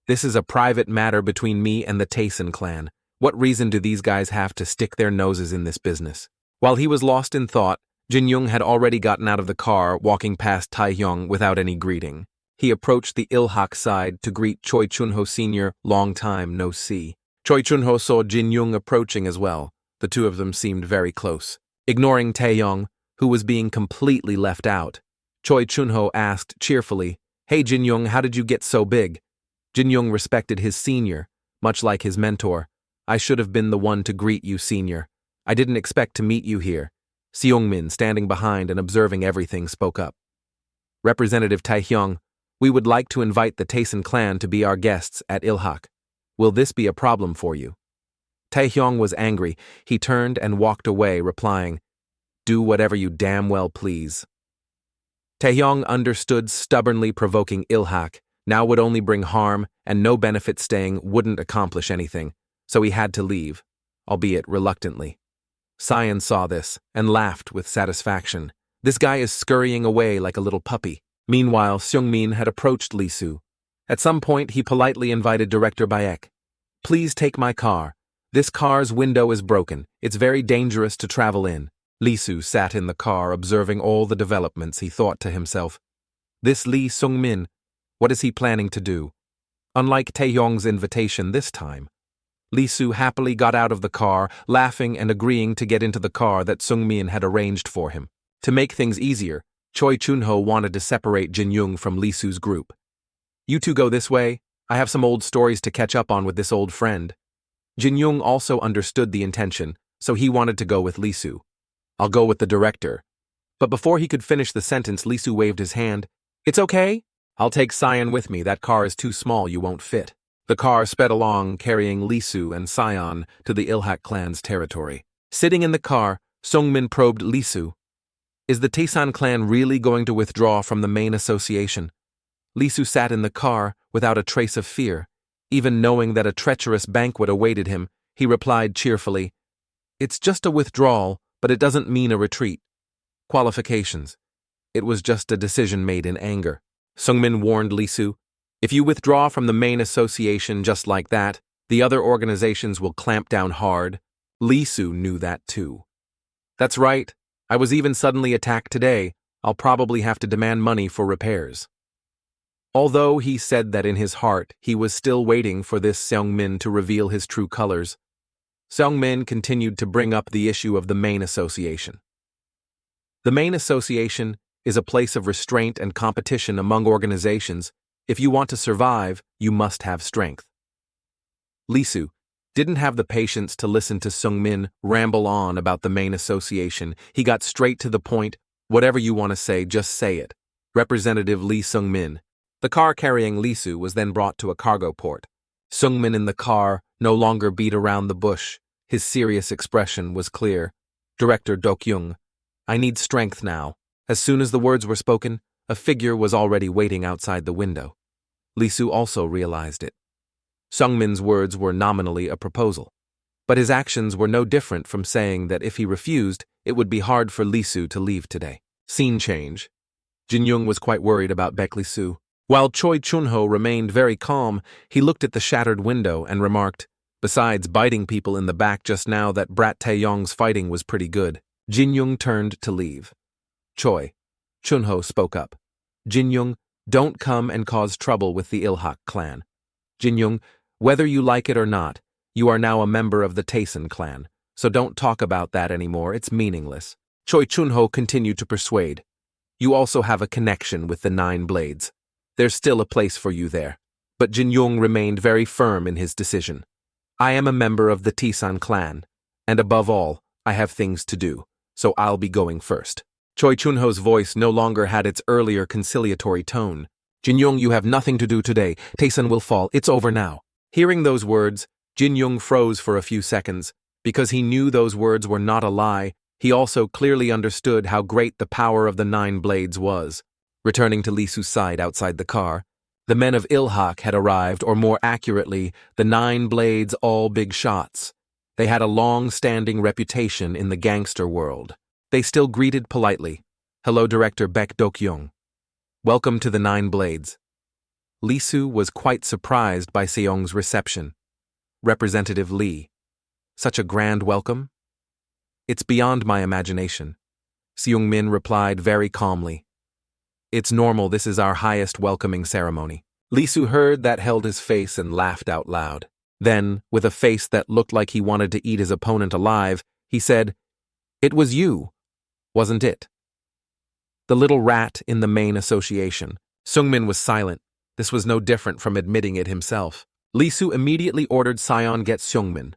This is a private matter between me and the Tyson clan. What reason do these guys have to stick their noses in this business?" While he was lost in thought, Jin Young had already gotten out of the car, walking past Taehyung without any greeting. He approached the Ilhack side to greet Choi Chunho Sr., long time no see. Choi Chunho saw Jin Young approaching as well. The two of them seemed very close. Ignoring Taehyung, who was being completely left out, Choi Chunho asked cheerfully, "Hey Jin Young, how did you get so big?" Jin Young respected his senior, much like his mentor. "I should have been the one to greet you, senior. I didn't expect to meet you here." Seungmin, standing behind and observing everything, spoke up. "Representative Taehyung, we would like to invite the Tyson clan to be our guests at Ilhack. Will this be a problem for you?" Taehyung was angry. He turned and walked away, replying, "Do whatever you damn well please." Taehyung understood stubbornly provoking Ilhack now would only bring harm, and no benefit staying wouldn't accomplish anything, so he had to leave, albeit reluctantly. Sion saw this and laughed with satisfaction. This guy is scurrying away like a little puppy. Meanwhile, Seungmin had approached Lee Soo. At some point, he politely invited Director Baek. "Please take my car. This car's window is broken. It's very dangerous to travel in." Lee Soo sat in the car, observing all the developments. He thought to himself, "This Lee Seungmin, what is he planning to do?" Unlike Taehyung's invitation this time, Lee Soo happily got out of the car, laughing and agreeing to get into the car that Seungmin had arranged for him. To make things easier, Choi Chunho wanted to separate Jin Young from Lee Soo's group. "You two go this way. I have some old stories to catch up on with this old friend." Jin Young also understood the intention, so he wanted to go with Lee Soo. "I'll go with the director." But before he could finish the sentence, Lee Soo waved his hand. "It's okay. I'll take Sion with me. That car is too small, you won't fit." The car sped along, carrying Lee Soo and Sion to the Ilhack clan's territory. Sitting in the car, Seungmin probed Lee Soo. "Is the Tyson clan really going to withdraw from the main association?" Lee Soo sat in the car without a trace of fear. Even knowing that a treacherous banquet awaited him, he replied cheerfully, "It's just a withdrawal, but it doesn't mean a retreat. Qualifications. It was just a decision made in anger. Seungmin warned Lee Soo, "If you withdraw from the main association just like that, the other organizations will clamp down hard." Lee Soo knew that too. "That's right. I was even suddenly attacked today. I'll probably have to demand money for repairs." Although he said that in his heart, he was still waiting for this Seungmin to reveal his true colors, Seungmin continued to bring up the issue of the main association. The main association is a place of restraint and competition among organizations. If you want to survive, you must have strength. Lee Soo didn't have the patience to listen to Seungmin ramble on about the main association. He got straight to the point. "Whatever you want to say, just say it." Representative Lee Seungmin. The car carrying Lee Soo was then brought to a cargo port. Seungmin in the car no longer beat around the bush. His serious expression was clear. "Director Dokyung, I need strength now." As soon as the words were spoken, a figure was already waiting outside the window. Lee Soo also realized it. Seungmin's words were nominally a proposal, but his actions were no different from saying that if he refused, it would be hard for Lee Soo to leave today. Scene change. Jin Young was quite worried about Baek Lee Soo. While Choi Chun-ho remained very calm, he looked at the shattered window and remarked, "Besides biting people in the back just now, that brat Taeyong's fighting was pretty good." Jin Young turned to leave. "Choi," Chun-ho spoke up. "Jin Young, don't come and cause trouble with the Ilhack clan. Jin Young, whether you like it or not, you are now a member of the Tyson clan, so don't talk about that anymore, it's meaningless." Choi Chun-ho continued to persuade. "You also have a connection with the Nine Blades. There's still a place for you there." But Jin Young remained very firm in his decision. "I am a member of the Tyson clan, and above all, I have things to do, so I'll be going first." Choi Chun-ho's voice no longer had its earlier conciliatory tone. "Jin Young, you have nothing to do today. Tyson will fall. It's over now." Hearing those words, Jin Young froze for a few seconds. Because he knew those words were not a lie, he also clearly understood how great the power of the Nine Blades was. Returning to Lee Soo's side outside the car, the men of Ilhack had arrived, or more accurately, the Nine Blades all big shots. They had a long-standing reputation in the gangster world. They still greeted politely. "Hello, Director Baek Dokyung. Welcome to the Nine Blades." Lee Soo was quite surprised by Seong's reception. "Representative Lee, such a grand welcome?" "It's beyond my imagination," Seung-min replied very calmly. "It's normal, this is our highest welcoming ceremony." Lee Soo heard that, held his face and laughed out loud. Then, with a face that looked like he wanted to eat his opponent alive, he said, "It was you, wasn't it? The little rat in the main association." Seungmin was silent. This was no different from admitting it himself. Lee Soo immediately ordered Sion get Seungmin.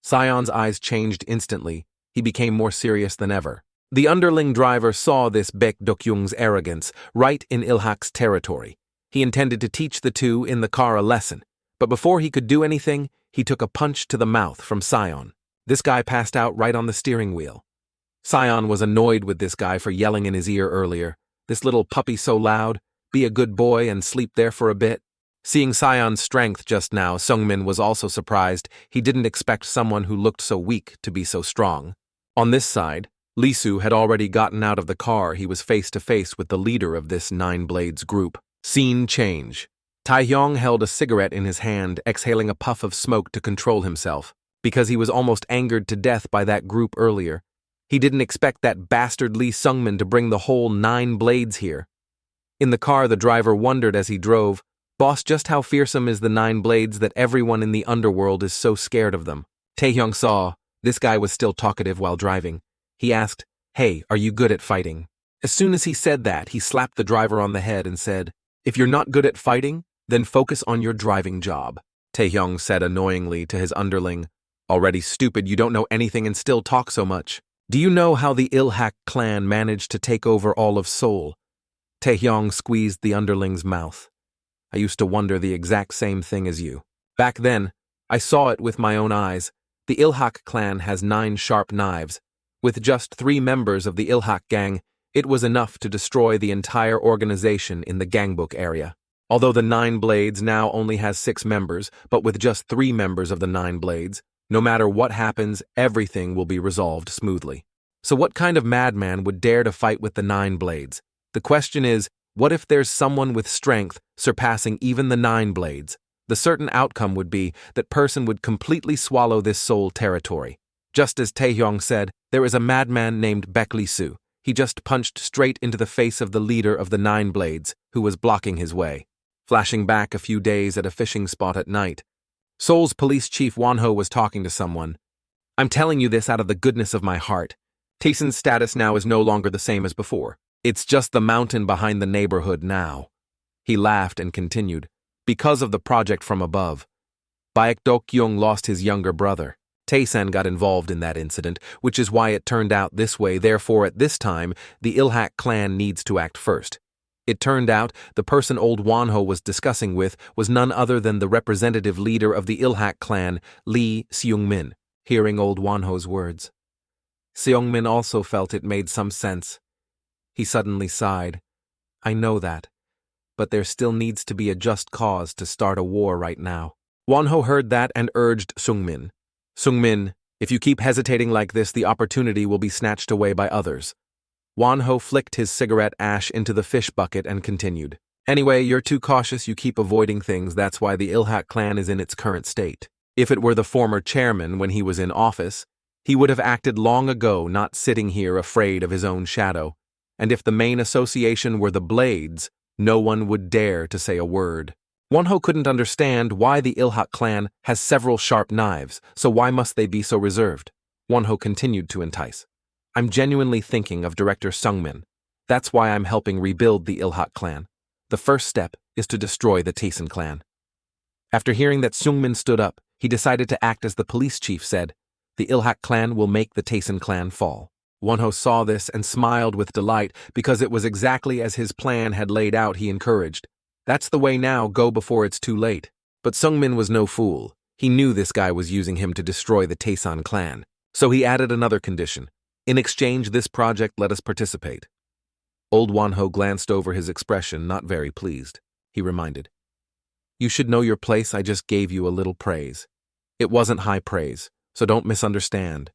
Sion's eyes changed instantly. He became more serious than ever. The underling driver saw this Baek Dokyung's arrogance right in Ilhack's territory. He intended to teach the two in the car a lesson, but before he could do anything, he took a punch to the mouth from Sion. This guy passed out right on the steering wheel. Sion was annoyed with this guy for yelling in his ear earlier. "This little puppy so loud, be a good boy and sleep there for a bit." Seeing Sion's strength just now, Seungmin was also surprised. He didn't expect someone who looked so weak to be so strong. On this side, Lee Soo had already gotten out of the car. He was face to face with the leader of this Nine Blades group. Scene change. Taehyung held a cigarette in his hand, exhaling a puff of smoke to control himself. Because he was almost angered to death by that group earlier. He didn't expect that bastard Lee Seungmin to bring the whole Nine Blades here. In the car, the driver wondered as he drove, "Boss, just how fearsome is the Nine Blades that everyone in the underworld is so scared of them?" Taehyung saw this guy was still talkative while driving. He asked, "Hey, are you good at fighting?" As soon as he said that, he slapped the driver on the head and said, "If you're not good at fighting, then focus on your driving job." Taehyung said annoyingly to his underling, "Already stupid, you don't know anything and still talk so much. Do you know how the Ilhack clan managed to take over all of Seoul?" Taehyung squeezed the underling's mouth. "I used to wonder the exact same thing as you. Back then, I saw it with my own eyes. The Ilhack clan has 9 sharp knives. With just 3 members of the Ilhack gang, it was enough to destroy the entire organization in the Gangbuk area. Although the Nine Blades now only has 6 members, but with just 3 members of the Nine Blades, no matter what happens, everything will be resolved smoothly." So what kind of madman would dare to fight with the 9 blades? The question is, what if there's someone with strength surpassing even the 9 blades? The certain outcome would be that person would completely swallow this soul territory. Just as Taehyung said, there is a madman named Baek Lee-soo. He just punched straight into the face of the leader of the 9 blades, who was blocking his way. Flashing back a few days at a fishing spot at night, Seoul's police chief Wonho was talking to someone. I'm telling you this out of the goodness of my heart. Taeson's status now is no longer the same as before. It's just the mountain behind the neighborhood now. He laughed and continued. Because of the project from above. Baek Do-kyung lost his younger brother. Taeson got involved in that incident, which is why it turned out this way. Therefore, at this time, the Ilhack clan needs to act first. It turned out the person old Wonho was discussing with was none other than the representative leader of the Ilhack clan, Lee Seung-min. Hearing old Wonho's words, Seung-min also felt it made some sense. He suddenly sighed. I know that, but there still needs to be a just cause to start a war right now. Wonho heard that and urged Seung-min. Seung-min, if you keep hesitating like this, the opportunity will be snatched away by others. Wonho flicked his cigarette ash into the fish bucket and continued. Anyway, you're too cautious, you keep avoiding things, that's why the Ilhack clan is in its current state. If it were the former chairman when he was in office, he would have acted long ago, not sitting here afraid of his own shadow. And if the main association were the Blades, no one would dare to say a word. Wonho couldn't understand why the Ilhack clan has several sharp knives, so why must they be so reserved? Wonho continued to entice. I'm genuinely thinking of Director Seung-min. That's why I'm helping rebuild the Ilhack clan. The first step is to destroy the Taeson clan. After hearing that Seung-min stood up, he decided to act as the police chief said. The Ilhack clan will make the Taeson clan fall. Wonho saw this and smiled with delight because it was exactly as his plan had laid out. He encouraged. That's the way now, go before it's too late. But Seung-min was no fool. He knew this guy was using him to destroy the Taeson clan. So he added another condition. In exchange, this project let us participate. Old Wonho glanced over his expression, not very pleased. He reminded. You should know your place, I just gave you a little praise. It wasn't high praise, so don't misunderstand.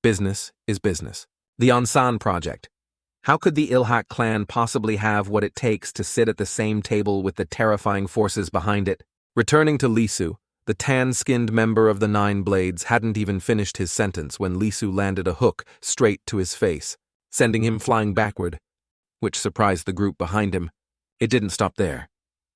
Business is business. The Onsan project. How could the Ilhack clan possibly have what it takes to sit at the same table with the terrifying forces behind it? Returning to Lee-soo, the tan-skinned member of the 9 Blades hadn't even finished his sentence when Lee-soo landed a hook straight to his face, sending him flying backward, which surprised the group behind him. It didn't stop there.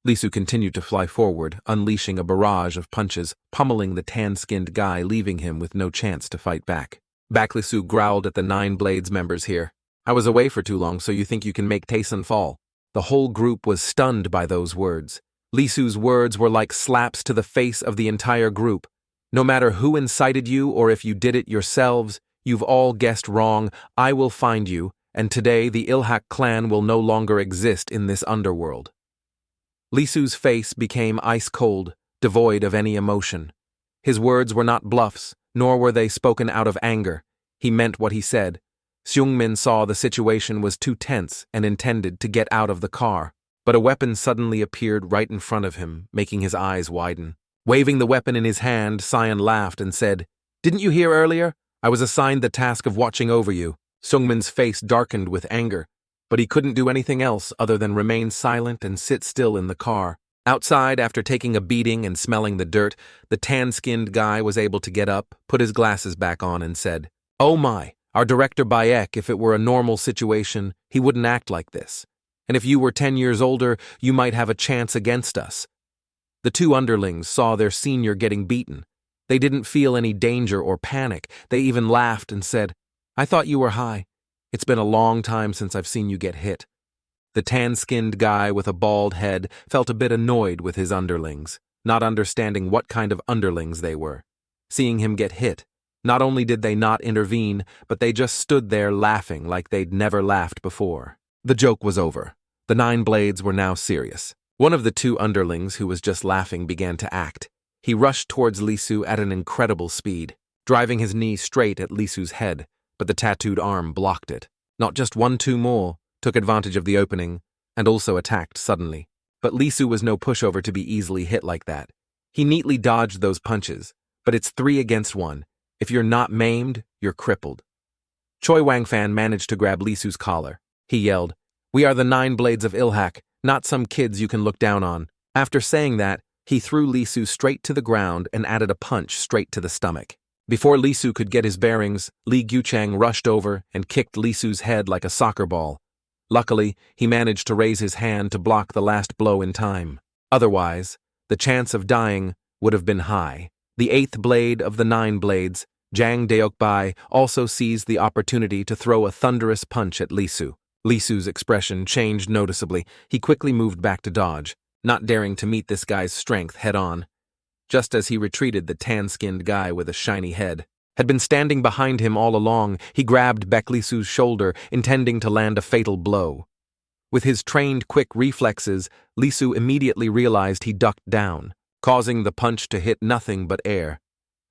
Lee-soo continued to fly forward, unleashing a barrage of punches, pummeling the tan-skinned guy, leaving him with no chance to fight back. Baek Lee-soo growled at the 9 Blades members here. I was away for too long, so you think you can make Taeson fall? The whole group was stunned by those words. Lee-soo's words were like slaps to the face of the entire group. No matter who incited you or if you did it yourselves, you've all guessed wrong. I will find you, and today the Ilhack clan will no longer exist in this underworld. Lee-soo's face became ice-cold, devoid of any emotion. His words were not bluffs, nor were they spoken out of anger. He meant what he said. Seung-min saw the situation was too tense and intended to get out of the car, but a weapon suddenly appeared right in front of him, making his eyes widen. Waving the weapon in his hand, Sion laughed and said, Didn't you hear earlier? I was assigned the task of watching over you. Seung-min's face darkened with anger, but he couldn't do anything else other than remain silent and sit still in the car. Outside, after taking a beating and smelling the dirt, the tan-skinned guy was able to get up, put his glasses back on, and said, Oh my, our director Baek, if it were a normal situation, he wouldn't act like this. And if you were 10 years older, you might have a chance against us. The 2 underlings saw their senior getting beaten. They didn't feel any danger or panic. They even laughed and said, I thought you were high. It's been a long time since I've seen you get hit. The tan-skinned guy with a bald head felt a bit annoyed with his underlings, not understanding what kind of underlings they were. Seeing him get hit, not only did they not intervene, but they just stood there laughing like they'd never laughed before. The joke was over. The 9 Blades were now serious. One of the 2 underlings who was just laughing began to act. He rushed towards Lee-soo at an incredible speed, driving his knee straight at Lee-soo's head, but the tattooed arm blocked it. Not just 1-2 more, took advantage of the opening, and also attacked suddenly. But Lee-soo was no pushover to be easily hit like that. He neatly dodged those punches, but it's 3 against 1. If you're not maimed, you're crippled. Choi Wangfan managed to grab Li Su's collar. He yelled, "We are the 9 blades of Ilhack, not some kids you can look down on." After saying that, he threw Li Su straight to the ground and added a punch straight to the stomach. Before Li Su could get his bearings, Li Guchang rushed over and kicked Li Su's head like a soccer ball. Luckily, he managed to raise his hand to block the last blow in time. Otherwise, the chance of dying would have been high. The 8th blade of the 9 blades, Jang Deokbai, also seized the opportunity to throw a thunderous punch at Li Su. Li Su's expression changed noticeably. He quickly moved back to dodge, not daring to meet this guy's strength head-on. Just as he retreated, the tan-skinned guy with a shiny head had been standing behind him all along. He grabbed Baek Li Su's shoulder, intending to land a fatal blow. With his trained quick reflexes, Li Su immediately realized he ducked down, causing the punch to hit nothing but air.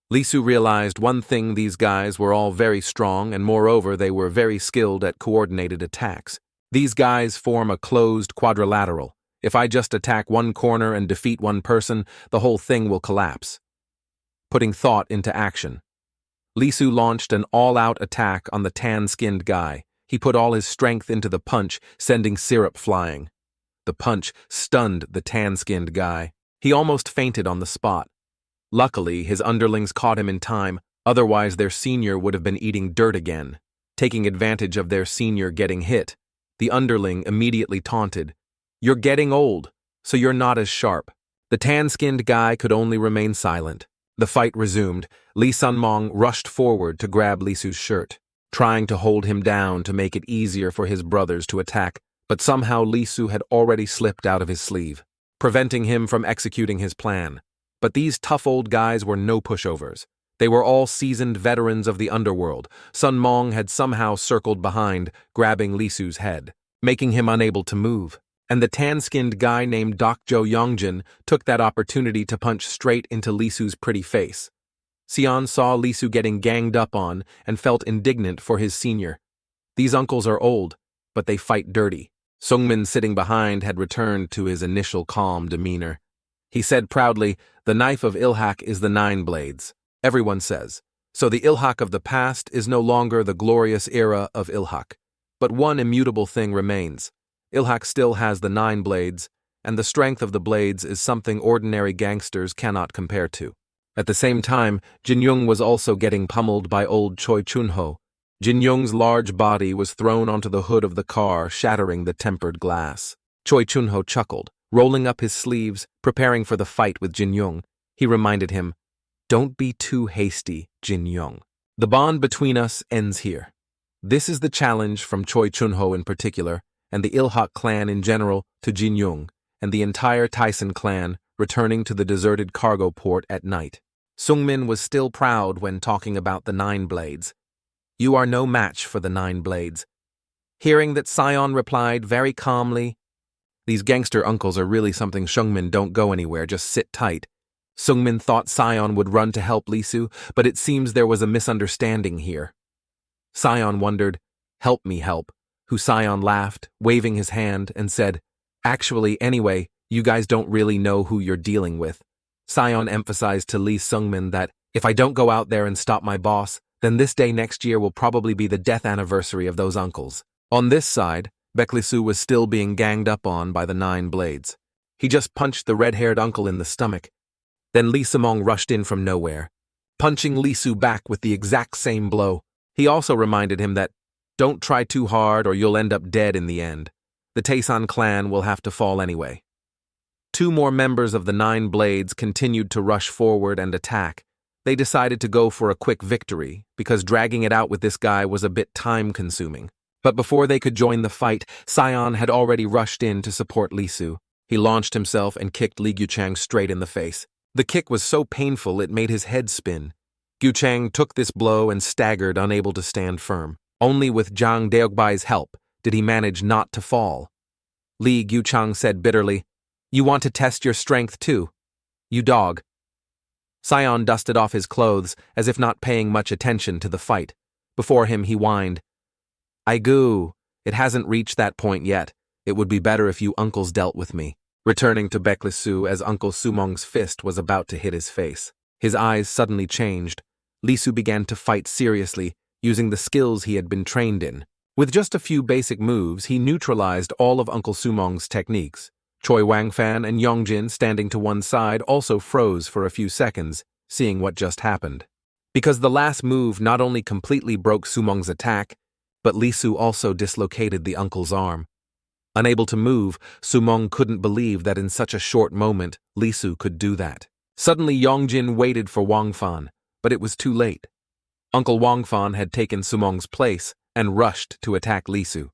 Li Su realized one thing: these guys were all very strong, and moreover they were very skilled at coordinated attacks. These guys form a closed quadrilateral. If I just attack one corner and defeat one person, the whole thing will collapse. Putting thought into action, Li Su launched an all-out attack on the tan-skinned guy. He put all his strength into the punch, sending syrup flying. The punch stunned the tan-skinned guy. He almost fainted on the spot. Luckily, his underlings caught him in time, otherwise their senior would have been eating dirt again. Taking advantage of their senior getting hit, the underling immediately taunted, "You're getting old, so you're not as sharp." The tan-skinned guy could only remain silent. The fight resumed. Li Sunmong rushed forward to grab Li Su's shirt, trying to hold him down to make it easier for his brothers to attack, but somehow Li Su had already slipped out of his sleeve, preventing him from executing his plan. But these tough old guys were no pushovers. They were all seasoned veterans of the underworld. Sun Mong had somehow circled behind, grabbing Li Su's head, making him unable to move. And the tan-skinned guy named Dokjo Yongjin took that opportunity to punch straight into Li Su's pretty face. Xian saw Li Su getting ganged up on and felt indignant for his senior. These uncles are old, but they fight dirty. Sungmin, sitting behind, had returned to his initial calm demeanor. He said proudly, "The knife of Ilhack is the 9 blades. Everyone says. So the Ilhack of the past is no longer the glorious era of Ilhack. But one immutable thing remains. Ilhack still has the 9 blades, and the strength of the blades is something ordinary gangsters cannot compare to." At the same time, Jin Young was also getting pummeled by old Choi Chun-ho. Jin Young's large body was thrown onto the hood of the car, shattering the tempered glass. Choi Chun-ho chuckled, rolling up his sleeves, preparing for the fight with Jin Young. He reminded him, "Don't be too hasty, Jin Young. The bond between us ends here." This is the challenge from Choi Chun-ho in particular, and the Ilhack clan in general, to Jin Young, and the entire Tyson clan, returning to the deserted cargo port at night. Sungmin was still proud when talking about the 9 blades. "You are no match for the 9 blades." Hearing that, Sion replied very calmly, "These gangster uncles are really something. Sungmin, don't go anywhere, just sit tight." Sungmin thought Sion would run to help Li Su, but it seems there was a misunderstanding here. Sion wondered, "Help me help," who Sion laughed, waving his hand, and said, "Actually, anyway, you guys don't really know who you're dealing with." Sion emphasized to Lee Sungmin that, "If I don't go out there and stop my boss, then this day next year will probably be the death anniversary of those uncles." On this side, Baek Li Su was still being ganged up on by the 9 blades. He just punched the red-haired uncle in the stomach. Then Lee Samong rushed in from nowhere, punching Li Su back with the exact same blow. He also reminded him that, "Don't try too hard or you'll end up dead in the end. The Tyson clan will have to fall anyway." 2 more members of the 9 blades continued to rush forward and attack. They decided to go for a quick victory, because dragging it out with this guy was a bit time-consuming. But before they could join the fight, Sion had already rushed in to support Li Su. He launched himself and kicked Li Guchang straight in the face. The kick was so painful it made his head spin. Guchang took this blow and staggered, unable to stand firm. Only with Jang Deokbai's help did he manage not to fall. Li Guchang said bitterly, "You want to test your strength too? You dog." Sion dusted off his clothes, as if not paying much attention to the fight. Before him he whined, "Aigu, it hasn't reached that point yet. It would be better if you uncles dealt with me." Returning to Baek Li Su as Uncle Sumong's fist was about to hit his face. His eyes suddenly changed. Li Su began to fight seriously, using the skills he had been trained in. With just a few basic moves, he neutralized all of Uncle Sumong's techniques. Choi Wangfan and Yongjin, standing to one side, also froze for a few seconds, seeing what just happened. Because the last move not only completely broke Sumong's attack, but Lisu also dislocated the uncle's arm. Unable to move, Sumong couldn't believe that in such a short moment, Lisu could do that. Suddenly Yongjin waited for Wangfan, but it was too late. Uncle Wangfan had taken Sumong's place and rushed to attack Lisu.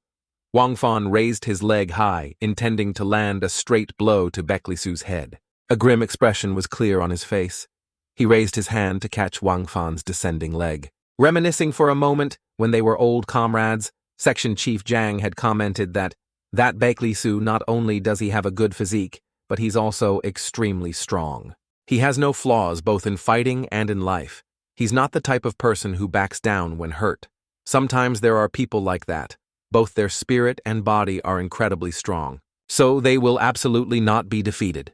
Wangfan raised his leg high, intending to land a straight blow to Baeklisu's head. A grim expression was clear on his face. He raised his hand to catch Wangfan's descending leg. Reminiscing for a moment, when they were old comrades, Section Chief Jang had commented that Baeklisu, not only does he have a good physique, but he's also extremely strong. He has no flaws both in fighting and in life. He's not the type of person who backs down when hurt. Sometimes there are people like that. Both their spirit and body are incredibly strong. So they will absolutely not be defeated.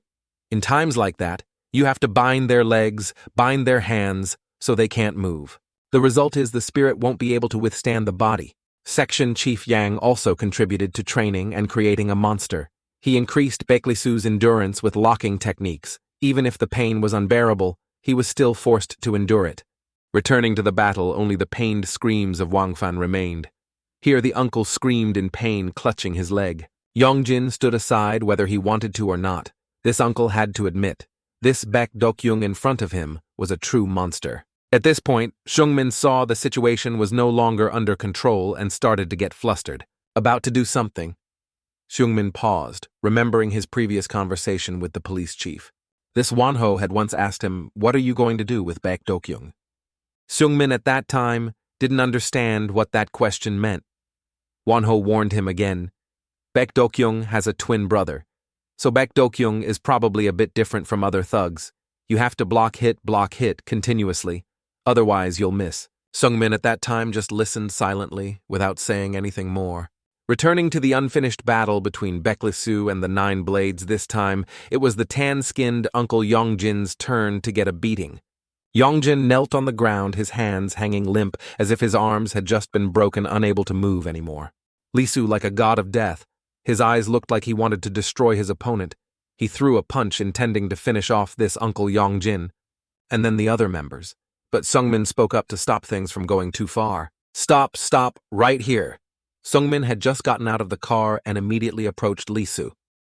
In times like that, you have to bind their legs, bind their hands, so they can't move. The result is the spirit won't be able to withstand the body. Section Chief Yang also contributed to training and creating a monster. He increased Baeklisu's endurance with locking techniques. Even if the pain was unbearable, he was still forced to endure it. Returning to the battle, only the pained screams of Wangfan remained. Here the uncle screamed in pain, clutching his leg. Yongjin stood aside whether he wanted to or not. This uncle had to admit, this Baek Dokyung in front of him was a true monster. At this point, Seungmin saw the situation was no longer under control and started to get flustered. About to do something. Seungmin paused, remembering his previous conversation with the police chief. This Wonho had once asked him, "What are you going to do with Baek Dokyung?" Seungmin at that time didn't understand what that question meant. Wonho warned him again. Baek Dokyung has a twin brother, so Baek Dokyung is probably a bit different from other thugs. You have to block hit continuously, otherwise you'll miss. Seungmin at that time just listened silently, without saying anything more. Returning to the unfinished battle between Baeklisu and the Nine Blades this time, it was the tan-skinned Uncle Yongjin's turn to get a beating. Yongjin knelt on the ground, his hands hanging limp as if his arms had just been broken, unable to move anymore. Lisu, like a god of death, his eyes looked like he wanted to destroy his opponent. He threw a punch intending to finish off this Uncle Yongjin, and then the other members. But Seungmin spoke up to stop things from going too far. Stop, right here. Seungmin had just gotten out of the car and immediately approached Lisu.